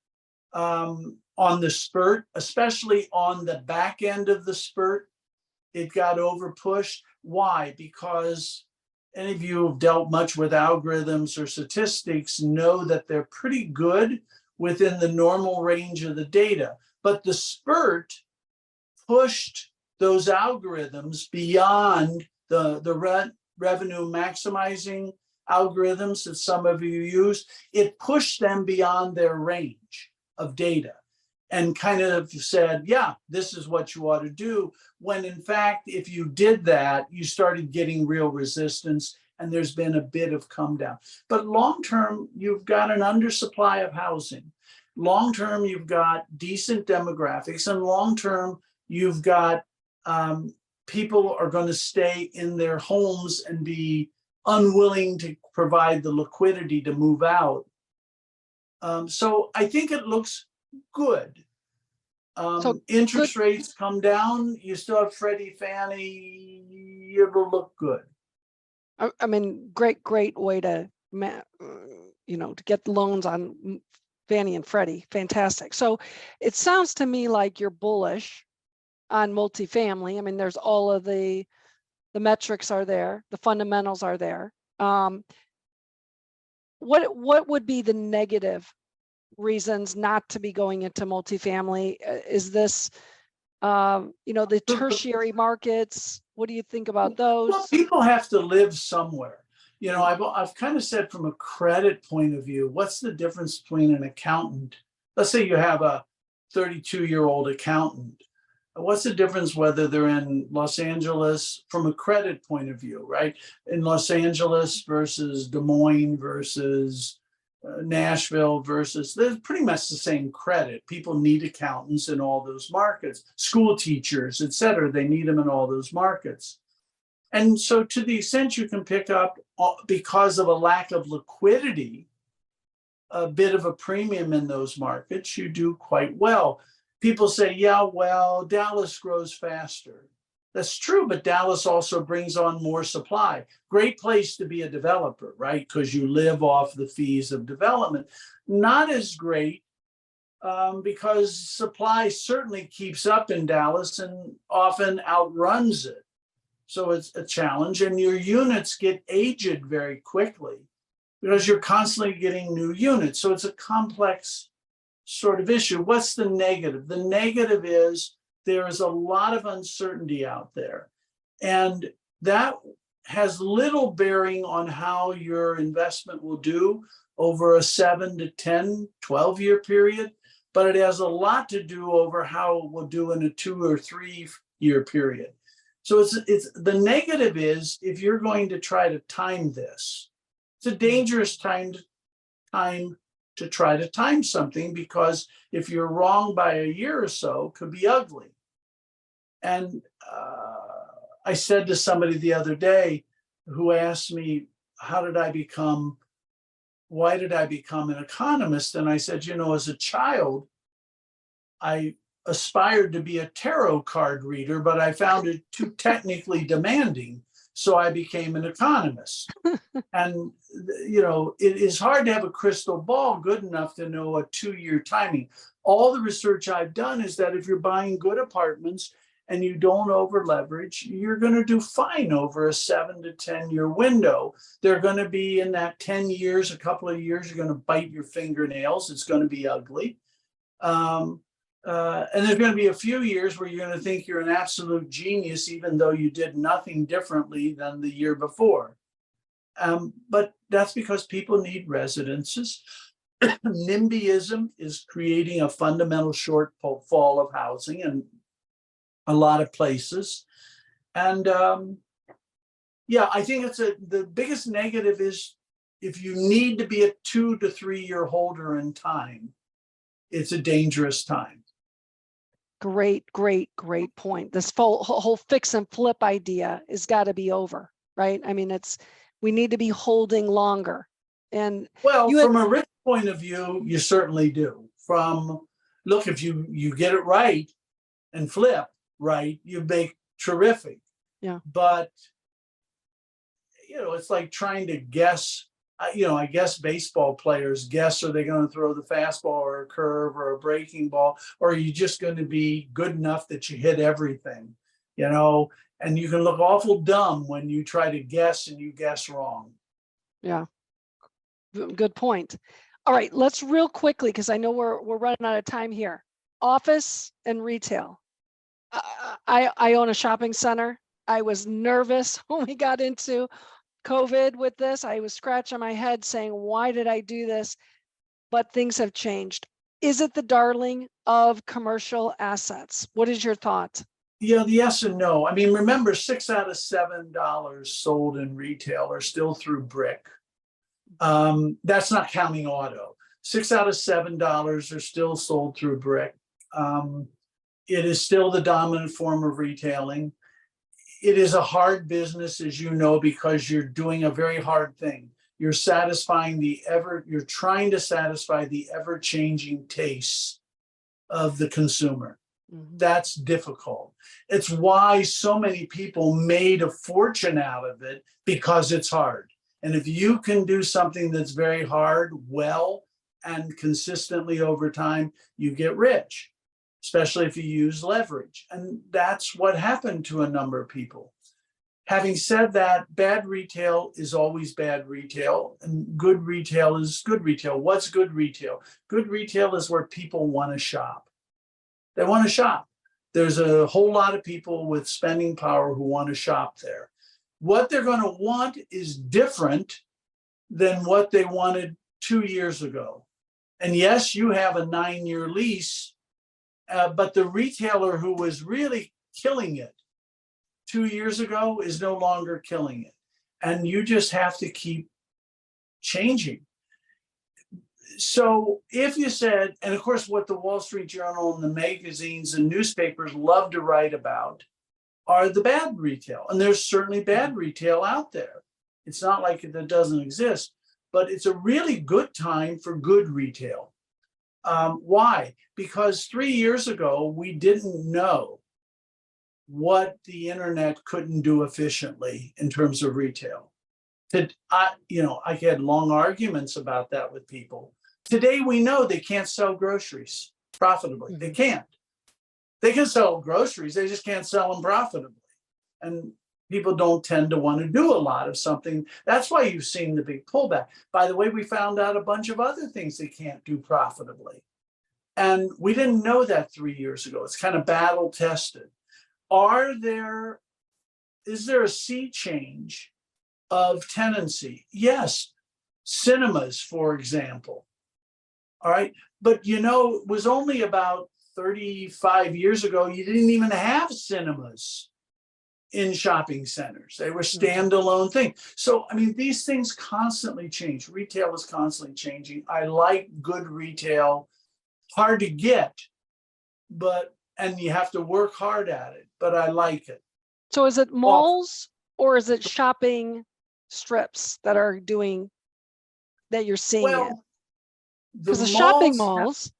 on the spurt, especially on the back end of the spurt. It got over pushed. Why? Because any of you who've dealt much with algorithms or statistics know that they're pretty good within the normal range of the data. But the spurt pushed those algorithms beyond the revenue maximizing algorithms that some of you use. It pushed them beyond their range of data and kind of said, yeah, this is what you ought to do. When in fact, if you did that, you started getting real resistance, and there's been a bit of come down. But long-term, you've got an undersupply of housing. Long-term, you've got decent demographics, and long-term, you've got people are going to stay in their homes and be unwilling to provide the liquidity to move out. So I think it looks good. Interest rates come down. You still have Freddie, Fannie. It'll look good. I mean, great way to to get loans on Fannie and Freddie. Fantastic. So it sounds to me like you're bullish on multifamily. I mean, there's all of the metrics are there, the fundamentals are there. What would be the negative reasons not to be going into multifamily? Is this, the tertiary markets? What do you think about those? Well, people have to live somewhere. I've kind of said from a credit point of view, what's the difference between an accountant? Let's say you have a 32-year-old accountant. What's the difference whether they're in Los Angeles from a credit point of view, right? In Los Angeles versus Des Moines versus Nashville versus, they're pretty much the same credit. People need accountants in all those markets, school teachers, et cetera. They need them in all those markets. And so to the extent you can pick up, because of a lack of liquidity, a bit of a premium in those markets, you do quite well. People say, yeah, well, Dallas grows faster. That's true, but Dallas also brings on more supply. Great place to be a developer, right? Because you live off the fees of development. Not as great because supply certainly keeps up in Dallas and often outruns it. So it's a challenge, and your units get aged very quickly because you're constantly getting new units. So it's a complex sort of issue. What's the negative? The negative is there is a lot of uncertainty out there, and that has little bearing on how your investment will do over a 7 to 10, 12-year period, but it has a lot to do over how it will do in a 2 or 3-year period. So it's the negative is, if you're going to try to time this, it's a dangerous time to try to time something, because if you're wrong by a year or so, it could be ugly. And I said to somebody the other day who asked me, why did I become an economist? And I said, as a child, I aspired to be a tarot card reader, but I found it too technically demanding. So I became an economist. And, it is hard to have a crystal ball good enough to know a 2-year timing. All the research I've done is that if you're buying good apartments and you don't over leverage, you're going to do fine over a 7 to 10-year window. They're going to be in that 10 years, a couple of years, you're going to bite your fingernails. It's going to be ugly. And there's going to be a few years where you're going to think you're an absolute genius, even though you did nothing differently than the year before. But that's because people need residences. NIMBYism is creating a fundamental shortfall of housing in a lot of places. And I think the biggest negative is if you need to be a 2 to 3 year holder in time, it's a dangerous time. Great point. This whole fix and flip idea has got to be over, right? I mean, we need to be holding longer. And from a risk point of view, you certainly do. If you get it right and flip right, you make terrific. Yeah. But it's like trying to guess. I guess baseball players guess, are they going to throw the fastball or a curve or a breaking ball, or are you just going to be good enough that you hit everything, and you can look awful dumb when you try to guess and you guess wrong. Yeah. Good point. All right, let's real quickly, because I know we're running out of time here. Office and retail. I own a shopping center. I was nervous when we got into COVID with this. I was scratching my head saying, why did I do this? But things have changed. Is it the darling of commercial assets? What is your thought? Yeah, yes and no. I mean, remember, 6 out of $7 sold in retail are still through brick. That's not counting auto. 6 out of $7 are still sold through brick. It is still the dominant form of retailing. It is a hard business, as you know, because you're doing a very hard thing. You're trying to satisfy the ever-changing tastes of the consumer. Mm-hmm. That's difficult. It's why so many people made a fortune out of it, because it's hard. And if you can do something that's very hard, well, and consistently over time, you get rich, especially if you use leverage. And that's what happened to a number of people. Having said that, bad retail is always bad retail, and good retail is good retail. What's good retail? Good retail is where people want to shop. They want to shop. There's a whole lot of people with spending power who want to shop there. What they're going to want is different than what they wanted 2 years ago. And yes, you have a 9-year lease, but the retailer who was really killing it 2 years ago is no longer killing it. And you just have to keep changing. So if you said, and of course, what the Wall Street Journal and the magazines and newspapers love to write about are the bad retail. And there's certainly bad retail out there. It's not like it doesn't exist, but it's a really good time for good retail. Why? Because 3 years ago, we didn't know what the internet couldn't do efficiently in terms of retail. I had long arguments about that with people. Today, we know they can't sell groceries profitably. They can't. They can sell groceries, they just can't sell them profitably. And people don't tend to want to do a lot of something. That's why you've seen the big pullback. By the way, we found out a bunch of other things they can't do profitably. And we didn't know that 3 years ago. It's kind of battle tested. Is there a sea change of tenancy? Yes. Cinemas, for example. All right. But it was only about 35 years ago, you didn't even have cinemas in shopping centers. They were standalone things. So, these things constantly change. Retail is constantly changing. I like good retail, hard to get, and you have to work hard at it, but I like it. So is it malls or is it shopping strips that you're seeing it? Because the shopping malls,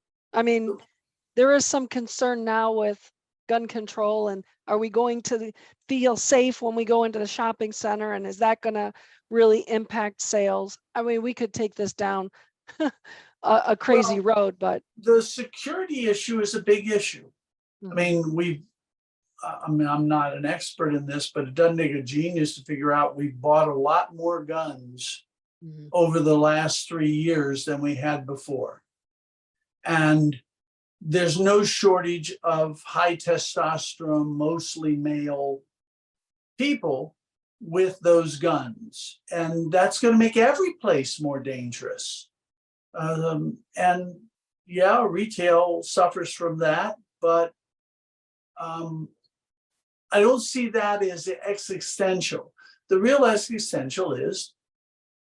there is some concern now with gun control, and are we going to feel safe when we go into the shopping center, and is that going to really impact sales? We could take this down a crazy road, but the security issue is a big issue. I'm not an expert in this, but it doesn't take a genius to figure out we bought a lot more guns over the last 3 years than we had before. And there's no shortage of high testosterone, mostly male people with those guns. And that's going to make every place more dangerous. Retail suffers from that, but I don't see that as existential. The real existential is,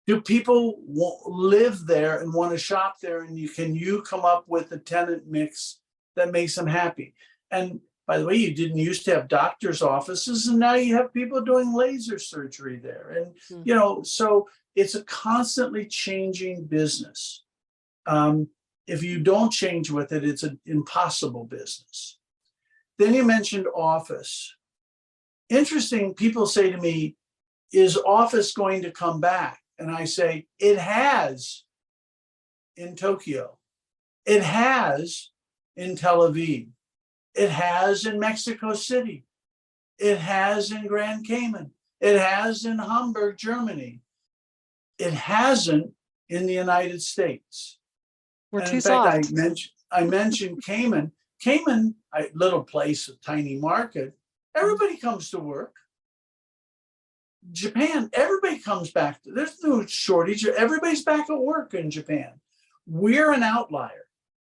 do people live there and want to shop there? And can you come up with a tenant mix that makes them happy? And by the way, you didn't used to have doctors' offices, and now you have people doing laser surgery there. And, so it's a constantly changing business. If you don't change with it, it's an impossible business. Then you mentioned office. Interesting, people say to me, is office going to come back? And I say, it has in Tokyo. It has in Tel Aviv. It has in Mexico City. It has in Grand Cayman. It has in Hamburg, Germany. It hasn't in the United States. We're and too in fact, soft. I mentioned Cayman. Cayman, a little place, a tiny market. Everybody comes to work. Japan, everybody comes back. There's no shortage. Everybody's back at work in Japan. We're an outlier.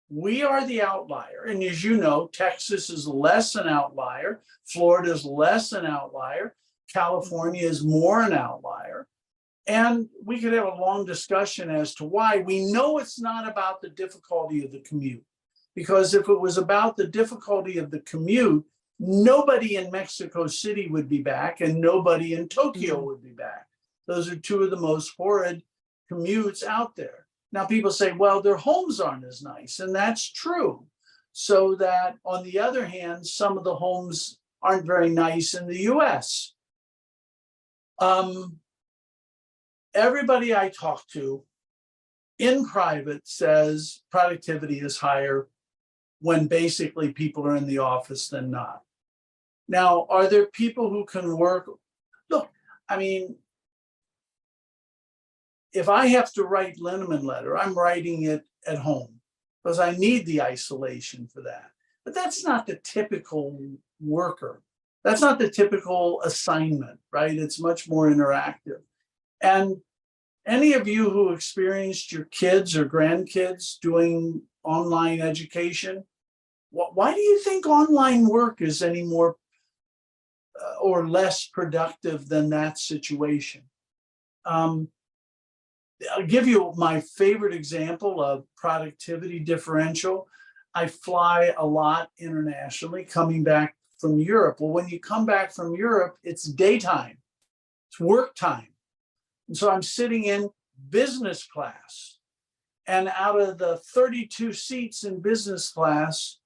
We are the outlier. And as you know, Texas is less an outlier. Florida is less an outlier. California is more an outlier. And we could have a long discussion as to why. We know it's not about the difficulty of the commute. Because if it was about the difficulty of the commute, nobody in Mexico City would be back and nobody in Tokyo would be back. Those are two of the most horrid commutes out there. Now people say, well, their homes aren't as nice, and that's true. So that on the other hand, some of the homes aren't very nice in the US. And everybody I talk to in private says productivity is higher when basically people are in the office than not. Now, are there people who can work? Look, I mean, if I have to write Linneman letter, I'm writing it at home because I need the isolation for that. But that's not the typical worker. That's not the typical assignment, right? It's much more interactive. And any of you who experienced your kids or grandkids doing online education, why do you think online work is any more or less productive than that situation? I'll give you my favorite example of productivity differential. I fly a lot internationally coming back from Europe. Well, when you come back from Europe, it's daytime, it's work time. And so I'm sitting in business class. And out of the 32 seats in business class,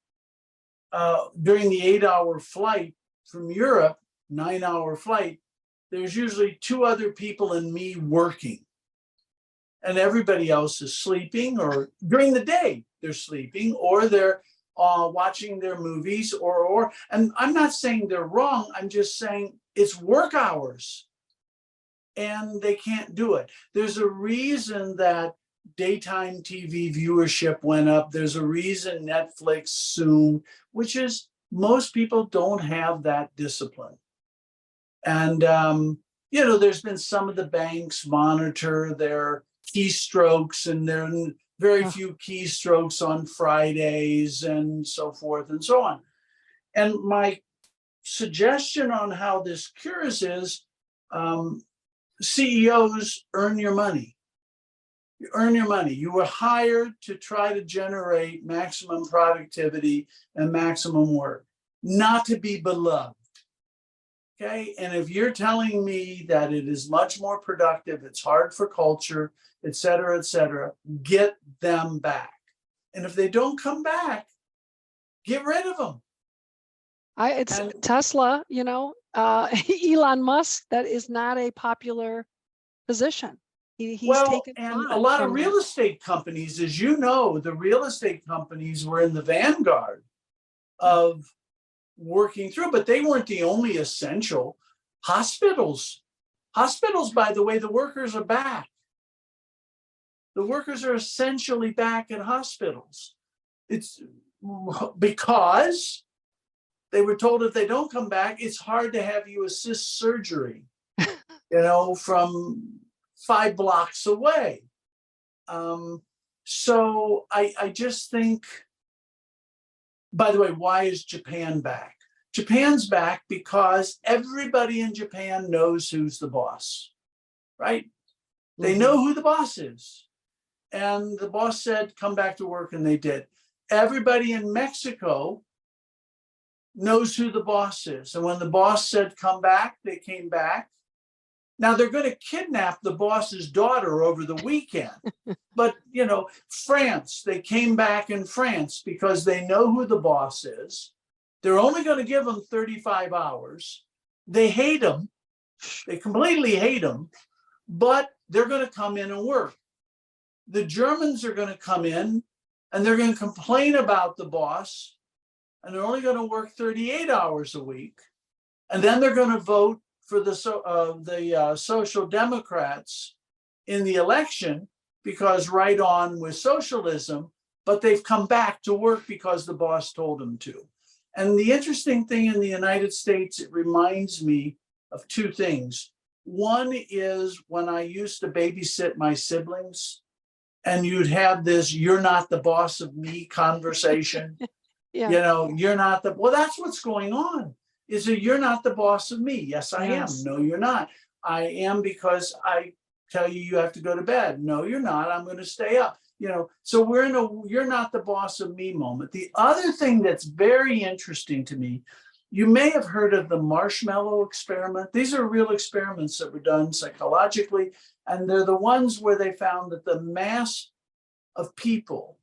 during the 8-hour flight from Europe, 9-hour flight, there's usually 2 other people and me working. And everybody else is sleeping, or during the day they're sleeping, or they're watching their movies, and I'm not saying they're wrong. I'm just saying it's work hours and they can't do it. There's a reason that daytime TV viewership went up. There's a reason Netflix zoomed, which is most people don't have that discipline. And, there's been some of the banks monitor their keystrokes, and there are very few keystrokes on Fridays and so forth and so on. And my suggestion on how this cures is CEOs earn your money. You earn your money. You were hired to try to generate maximum productivity and maximum work, not to be beloved. Okay. And if you're telling me that it is much more productive, it's hard for culture, et cetera, get them back. And if they don't come back, get rid of them. It's Tesla, Elon Musk, that is not a popular position. He's taken and a lot of real estate companies, as you know, the real estate companies were in the vanguard of working through, but they weren't the only essential. Hospitals, by the way, the workers are back. The workers are essentially back at hospitals. It's because they were told if they don't come back, it's hard to have you assist surgery, from 5 blocks away. So I just think, by the way, why is Japan back? Japan's back because everybody in Japan knows who's the boss, right? They know who the boss is. And the boss said, come back to work, and they did. Everybody in Mexico knows who the boss is. And when the boss said, come back, they came back. Now they're going to kidnap the boss's daughter over the weekend. But, France, they came back in France because they know who the boss is. They're only going to give them 35 hours. They hate him. They completely hate him, but they're going to come in and work. The Germans are going to come in and they're going to complain about the boss, and they're only going to work 38 hours a week. And then they're going to vote for the Social Democrats in the election because right on with socialism, but they've come back to work because the boss told them to. And the interesting thing in the United States, it reminds me of 2 things. One is when I used to babysit my siblings, and you'd have this, you're not the boss of me conversation. Yeah. You're not well, that's what's going on. Is that you're not the boss of me. Yes, I am. No, you're not. I am because I tell you have to go to bed. No, you're not. I'm going to stay up. So we're in a you're not the boss of me moment. The other thing that's very interesting to me, you may have heard of the marshmallow experiment. These are real experiments that were done psychologically, and they're the ones where they found that the mass of people,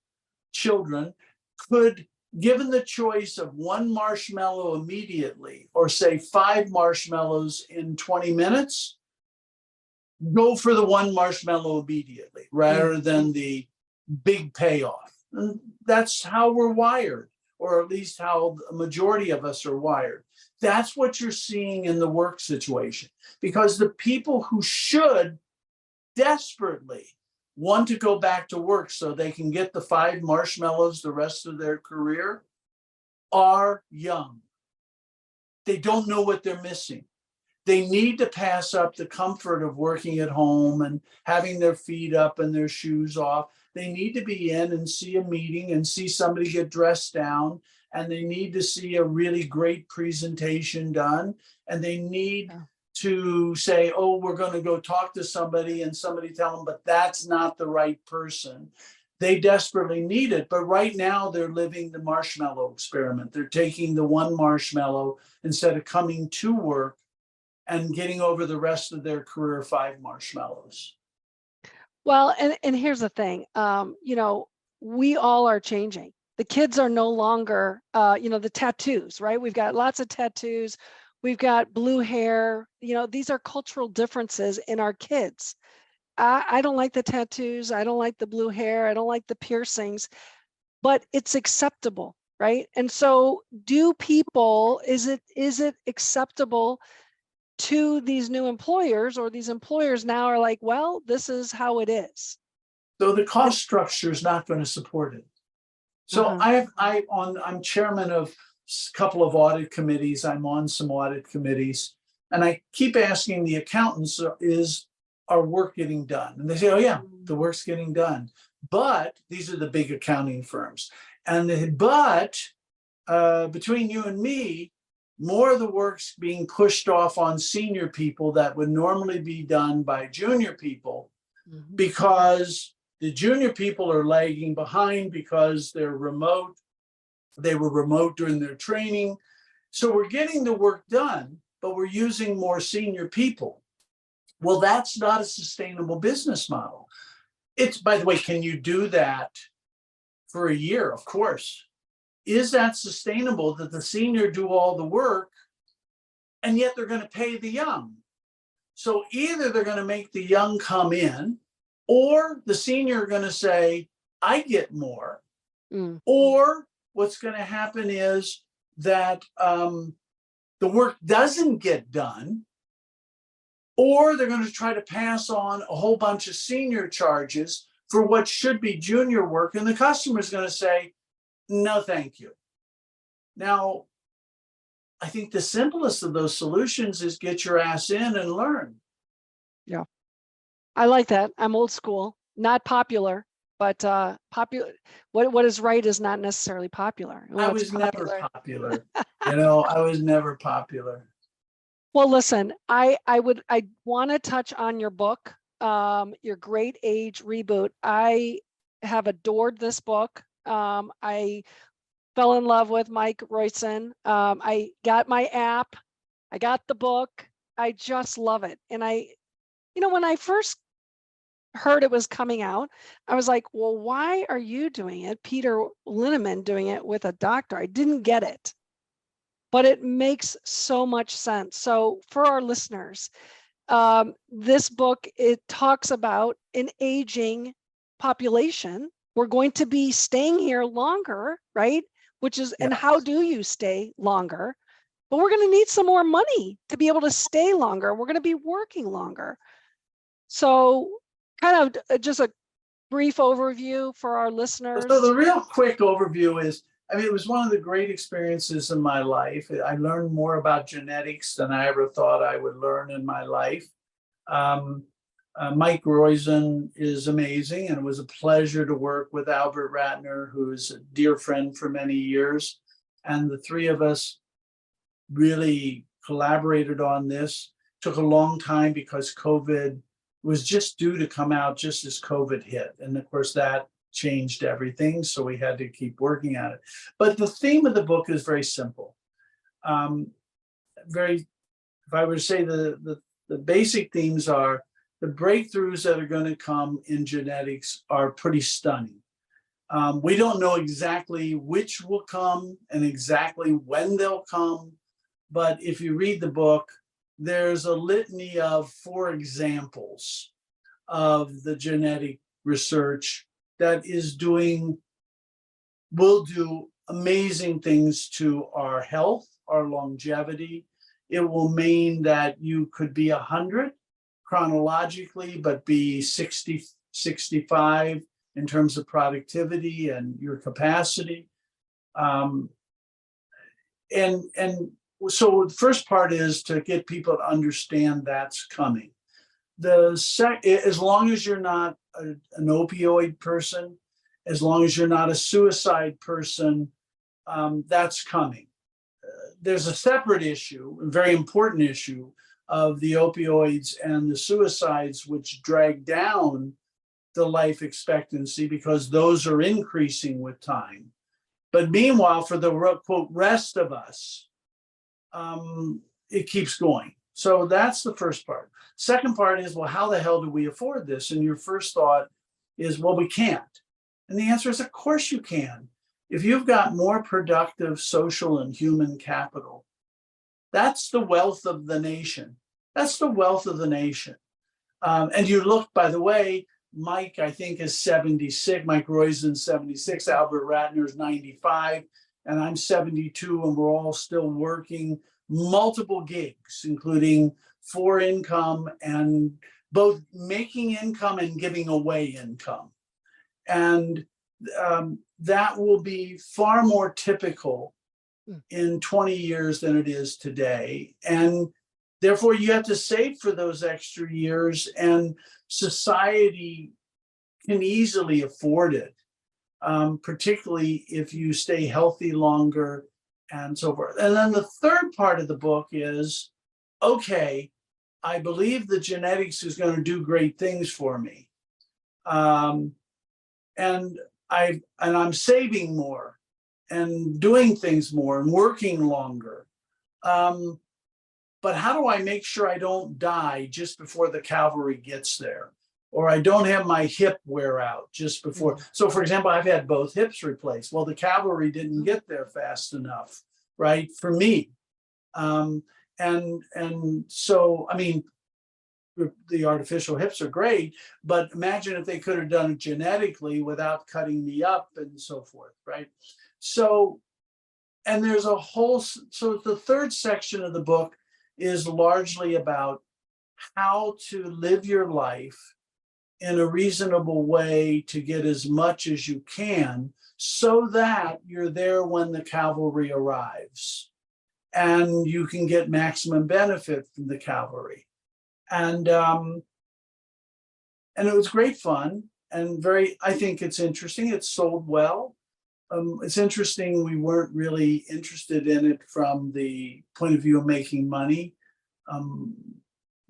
children, could, given the choice of 1 marshmallow immediately, or say 5 marshmallows in 20 minutes, go for the one marshmallow immediately rather than the big payoff. And that's how we're wired, or at least how the majority of us are wired. That's what you're seeing in the work situation, because the people who should desperately want to go back to work so they can get the 5 marshmallows the rest of their career are young. They don't know what they're missing. They need to pass up the comfort of working at home and having their feet up and their shoes off. They need to be in and see a meeting and see somebody get dressed down, and they need to see a really great presentation done, and they need to say, oh, we're going to go talk to somebody, and somebody tell them, but that's not the right person. They desperately need it. But right now they're living the marshmallow experiment. They're taking the one marshmallow instead of coming to work and getting over the rest of their career 5 marshmallows. Well, and here's the thing, you know, we all are changing. The kids are no longer, you know, the tattoos, right? We've got lots of tattoos. We've got blue hair. You know, these are cultural differences in our kids. I don't like the tattoos. I don't like the blue hair. I don't like the piercings, but it's acceptable, right? And so do people, is it acceptable to these new employers, or these employers now are like, well, this is how it is? So the cost structure is not going to support it. So I'm chairman of a couple of audit committees. I'm on some audit committees, and I keep asking the accountants, is our work getting done? And they say, oh yeah, the work's getting done. But these are the big accounting firms. And between you and me, more of the work's being pushed off on senior people that would normally be done by junior people, because the junior people are lagging behind because they're remote. They were remote during their training. So we're getting the work done, but we're using more senior people. Well, that's not a sustainable business model. It's, by the way, can you do that for a year? Of course. Is that sustainable that the senior do all the work and yet they're going to pay the young? So either they're going to make the young come in, or the senior are going to say, I get more. Or what's going to happen is that the work doesn't get done, or they're going to try to pass on a whole bunch of senior charges for what should be junior work, and the customer is going to say, no, thank you. Now, I think the simplest of those solutions is get your ass in and learn. Yeah, I like that. I'm old school, not popular, but popular. What is right is not necessarily popular. I was never popular. You know, I was never popular. Well, listen, I want to touch on your book, your Great Age Reboot. I have adored this book. I fell in love with Mike Royson. I got my app. I got the book. I just love it. And you know, when I first heard it was coming out, I was like, well, why are you doing it? Peter Linneman doing it with a doctor. I didn't get it, but it makes so much sense. So for our listeners, this book, it talks about an aging population. We're going to be staying here longer, right? Which is, and how do you stay longer? But we're going to need some more money to be able to stay longer. We're going to be working longer. So kind of just a brief overview for our listeners. So the real quick overview is, I mean, it was one of the great experiences in my life. I learned more about genetics than I ever thought I would learn in my life. Mike Royson is amazing, and it was a pleasure to work with Albert Ratner, who's a dear friend for many years. And the three of us really collaborated on this. Took a long time because COVID was just due to come out just as COVID hit. And of course, that changed everything. So we had to keep working at it. But the theme of the book is very simple. If I were to say the basic themes are, the breakthroughs that are going to come in genetics are pretty stunning. We don't know exactly which will come and exactly when they'll come, but if you read the book, there's a litany of, for examples of the genetic research that will do amazing things to our health, our longevity. It will mean that you could be 100 chronologically, but be 60, 65 in terms of productivity and your capacity. And so the first part is to get people to understand that's coming. As long as you're not an opioid person, as long as you're not a suicide person, that's coming. There's a separate issue, a very important issue, of the opioids and the suicides, which drag down the life expectancy because those are increasing with time. But meanwhile, for the quote rest of us, it keeps going. So that's the first part. Second part is, well, how the hell do we afford this? And your first thought is, well, we can't. And the answer is, of course you can. If you've got more productive social and human capital, that's the wealth of the nation. That's the wealth of the nation. And you look, by the way, Mike, I think, is 76. Mike Roizen's 76. Albert Ratner's 95. And I'm 72, and we're all still working multiple gigs, including for income and both making income and giving away income. And that will be far more typical in 20 years than it is today. And therefore, you have to save for those extra years, and society can easily afford it, particularly if you stay healthy longer and so forth. And then the third part of the book is, okay, I believe the genetics is going to do great things for me. And I'm saving more and doing things more and working longer. But how do I make sure I don't die just before the cavalry gets there? Or I don't have my hip wear out just before. So for example, I've had both hips replaced. Well, the cavalry didn't get there fast enough, right? For me. And so, I mean, the artificial hips are great, but imagine if they could have done it genetically without cutting me up and so forth, right? So, and there's a whole, so the third section of the book is largely about how to live your life in a reasonable way to get as much as you can so that you're there when the cavalry arrives and you can get maximum benefit from the cavalry. And it was great fun and I think it's interesting. It's sold well. It's interesting, we weren't really interested in it from the point of view of making money.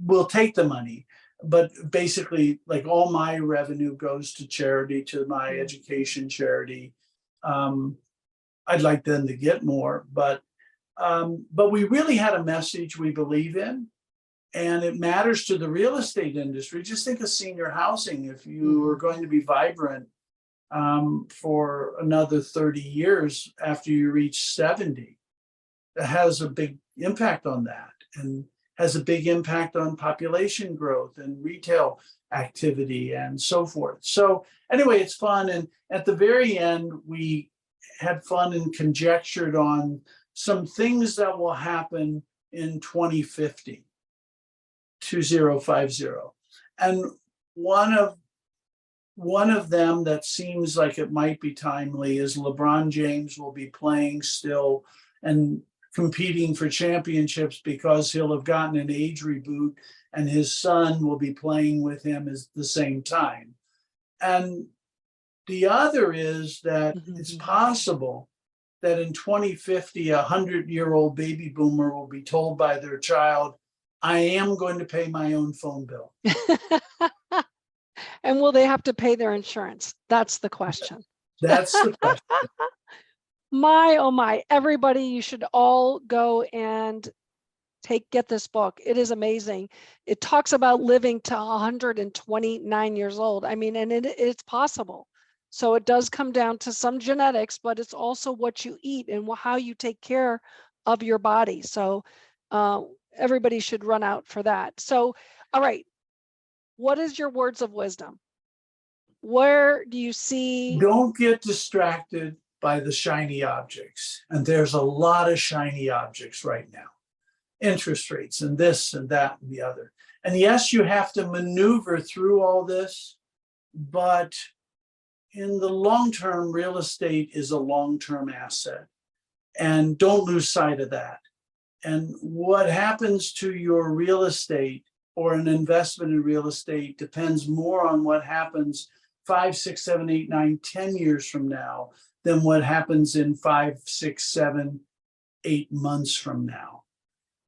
We'll take the money, but basically, like, all my revenue goes to charity, to my education charity. I'd like them to get more, but we really had a message we believe in, and it matters to the real estate industry. Just think of senior housing. If you are going to be vibrant for another 30 years after you reach 70, it has a big impact on that, and has a big impact on population growth and retail activity and so forth. So anyway, it's fun. And at the very end, we had fun and conjectured on some things that will happen in 2050. And one of them that seems like it might be timely is LeBron James will be playing still and competing for championships because he'll have gotten an age reboot, and his son will be playing with him at the same time. And the other is that it's possible that in 2050, a 100-year-old baby boomer will be told by their child, I am going to pay my own phone bill. And will they have to pay their insurance? That's the question. That's the question. My, oh my, everybody, you should all go and get this book. It is amazing. It talks about living to 129 years old. I mean, and it's possible. So it does come down to some genetics, but it's also what you eat and how you take care of your body. So everybody should run out for that. So, all right, what is your words of wisdom? Where do you see? Don't get distracted by the shiny objects. And there's a lot of shiny objects right now. Interest rates and this and that and the other. And yes, you have to maneuver through all this, but in the long term, real estate is a long-term asset. And don't lose sight of that. And what happens to your real estate or an investment in real estate depends more on what happens 5, 6, 7, 8, 9, 10 years from now than what happens in 5, 6, 7, 8 months from now.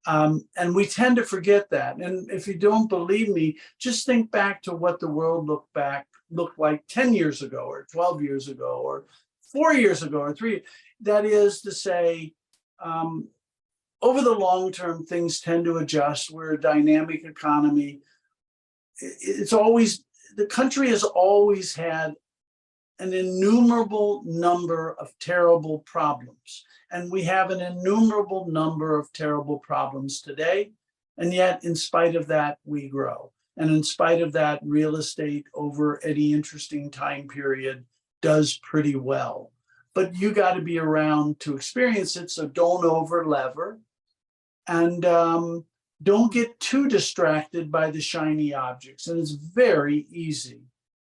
And we tend to forget that. And if you don't believe me, just think back to what the world looked like 10 years ago or 12 years ago or 4 years ago or 3. That is to say, over the long term, things tend to adjust. We're a dynamic economy. It's always, the country has always had an innumerable number of terrible problems. And we have an innumerable number of terrible problems today. And yet, in spite of that, we grow. And in spite of that, real estate over any interesting time period does pretty well. But you got to be around to experience it. So don't over lever. And don't get too distracted by the shiny objects. And it's very easy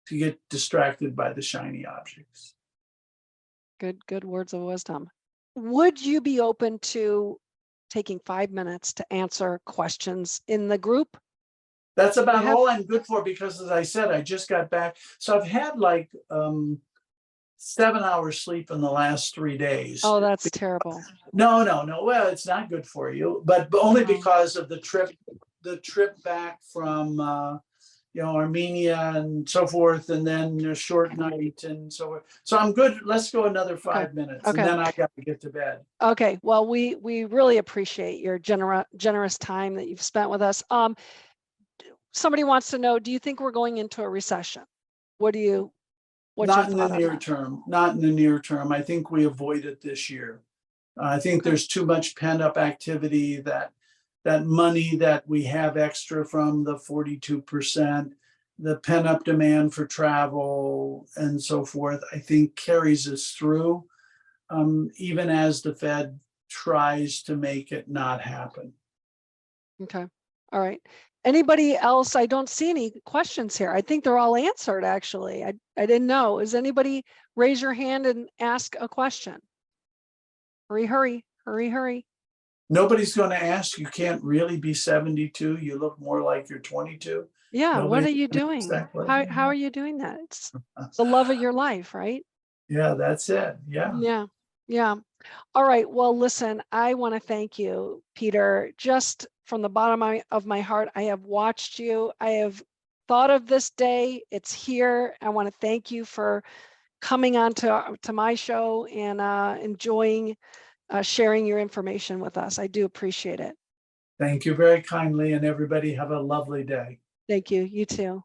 to get distracted by the shiny objects. Good words of wisdom. Would you be open to taking 5 minutes to answer questions in the group? That's about all I'm good for, because as I said, I just got back. So I've had like 7 hours sleep in the last 3 days. Oh, that's terrible. No. Well, it's not good for you, but only because of the trip back from Armenia and so forth, and then a short night and so forth. So I'm good. Let's go another 5 minutes, and then I got to get to bed. Okay. Well, we really appreciate your generous time that you've spent with us. Somebody wants to know, do you think we're going into a recession? What's not in the near term. Not in the near term. I think we avoid it this year. I think there's too much pent-up activity, that money that we have extra from the 42%, the pent-up demand for travel and so forth, I think carries us through, even as the Fed tries to make it not happen. Okay. All right. Anybody else? I don't see any questions here. I think they're all answered, actually. I didn't know. Is anybody raise your hand and ask a question? Hurry. Nobody's going to ask. You can't really be 72. You look more like you're 22. Yeah. What are you doing? How are you doing that? It's the love of your life, right? Yeah, that's it. Yeah. Yeah. All right. Well, listen, I want to thank you, Peter, just from the bottom of my heart. I have watched you. I have thought of this day. It's here. I want to thank you for coming on to my show and enjoying sharing your information with us. I do appreciate it. Thank you very kindly, and everybody have a lovely day. Thank you. You too.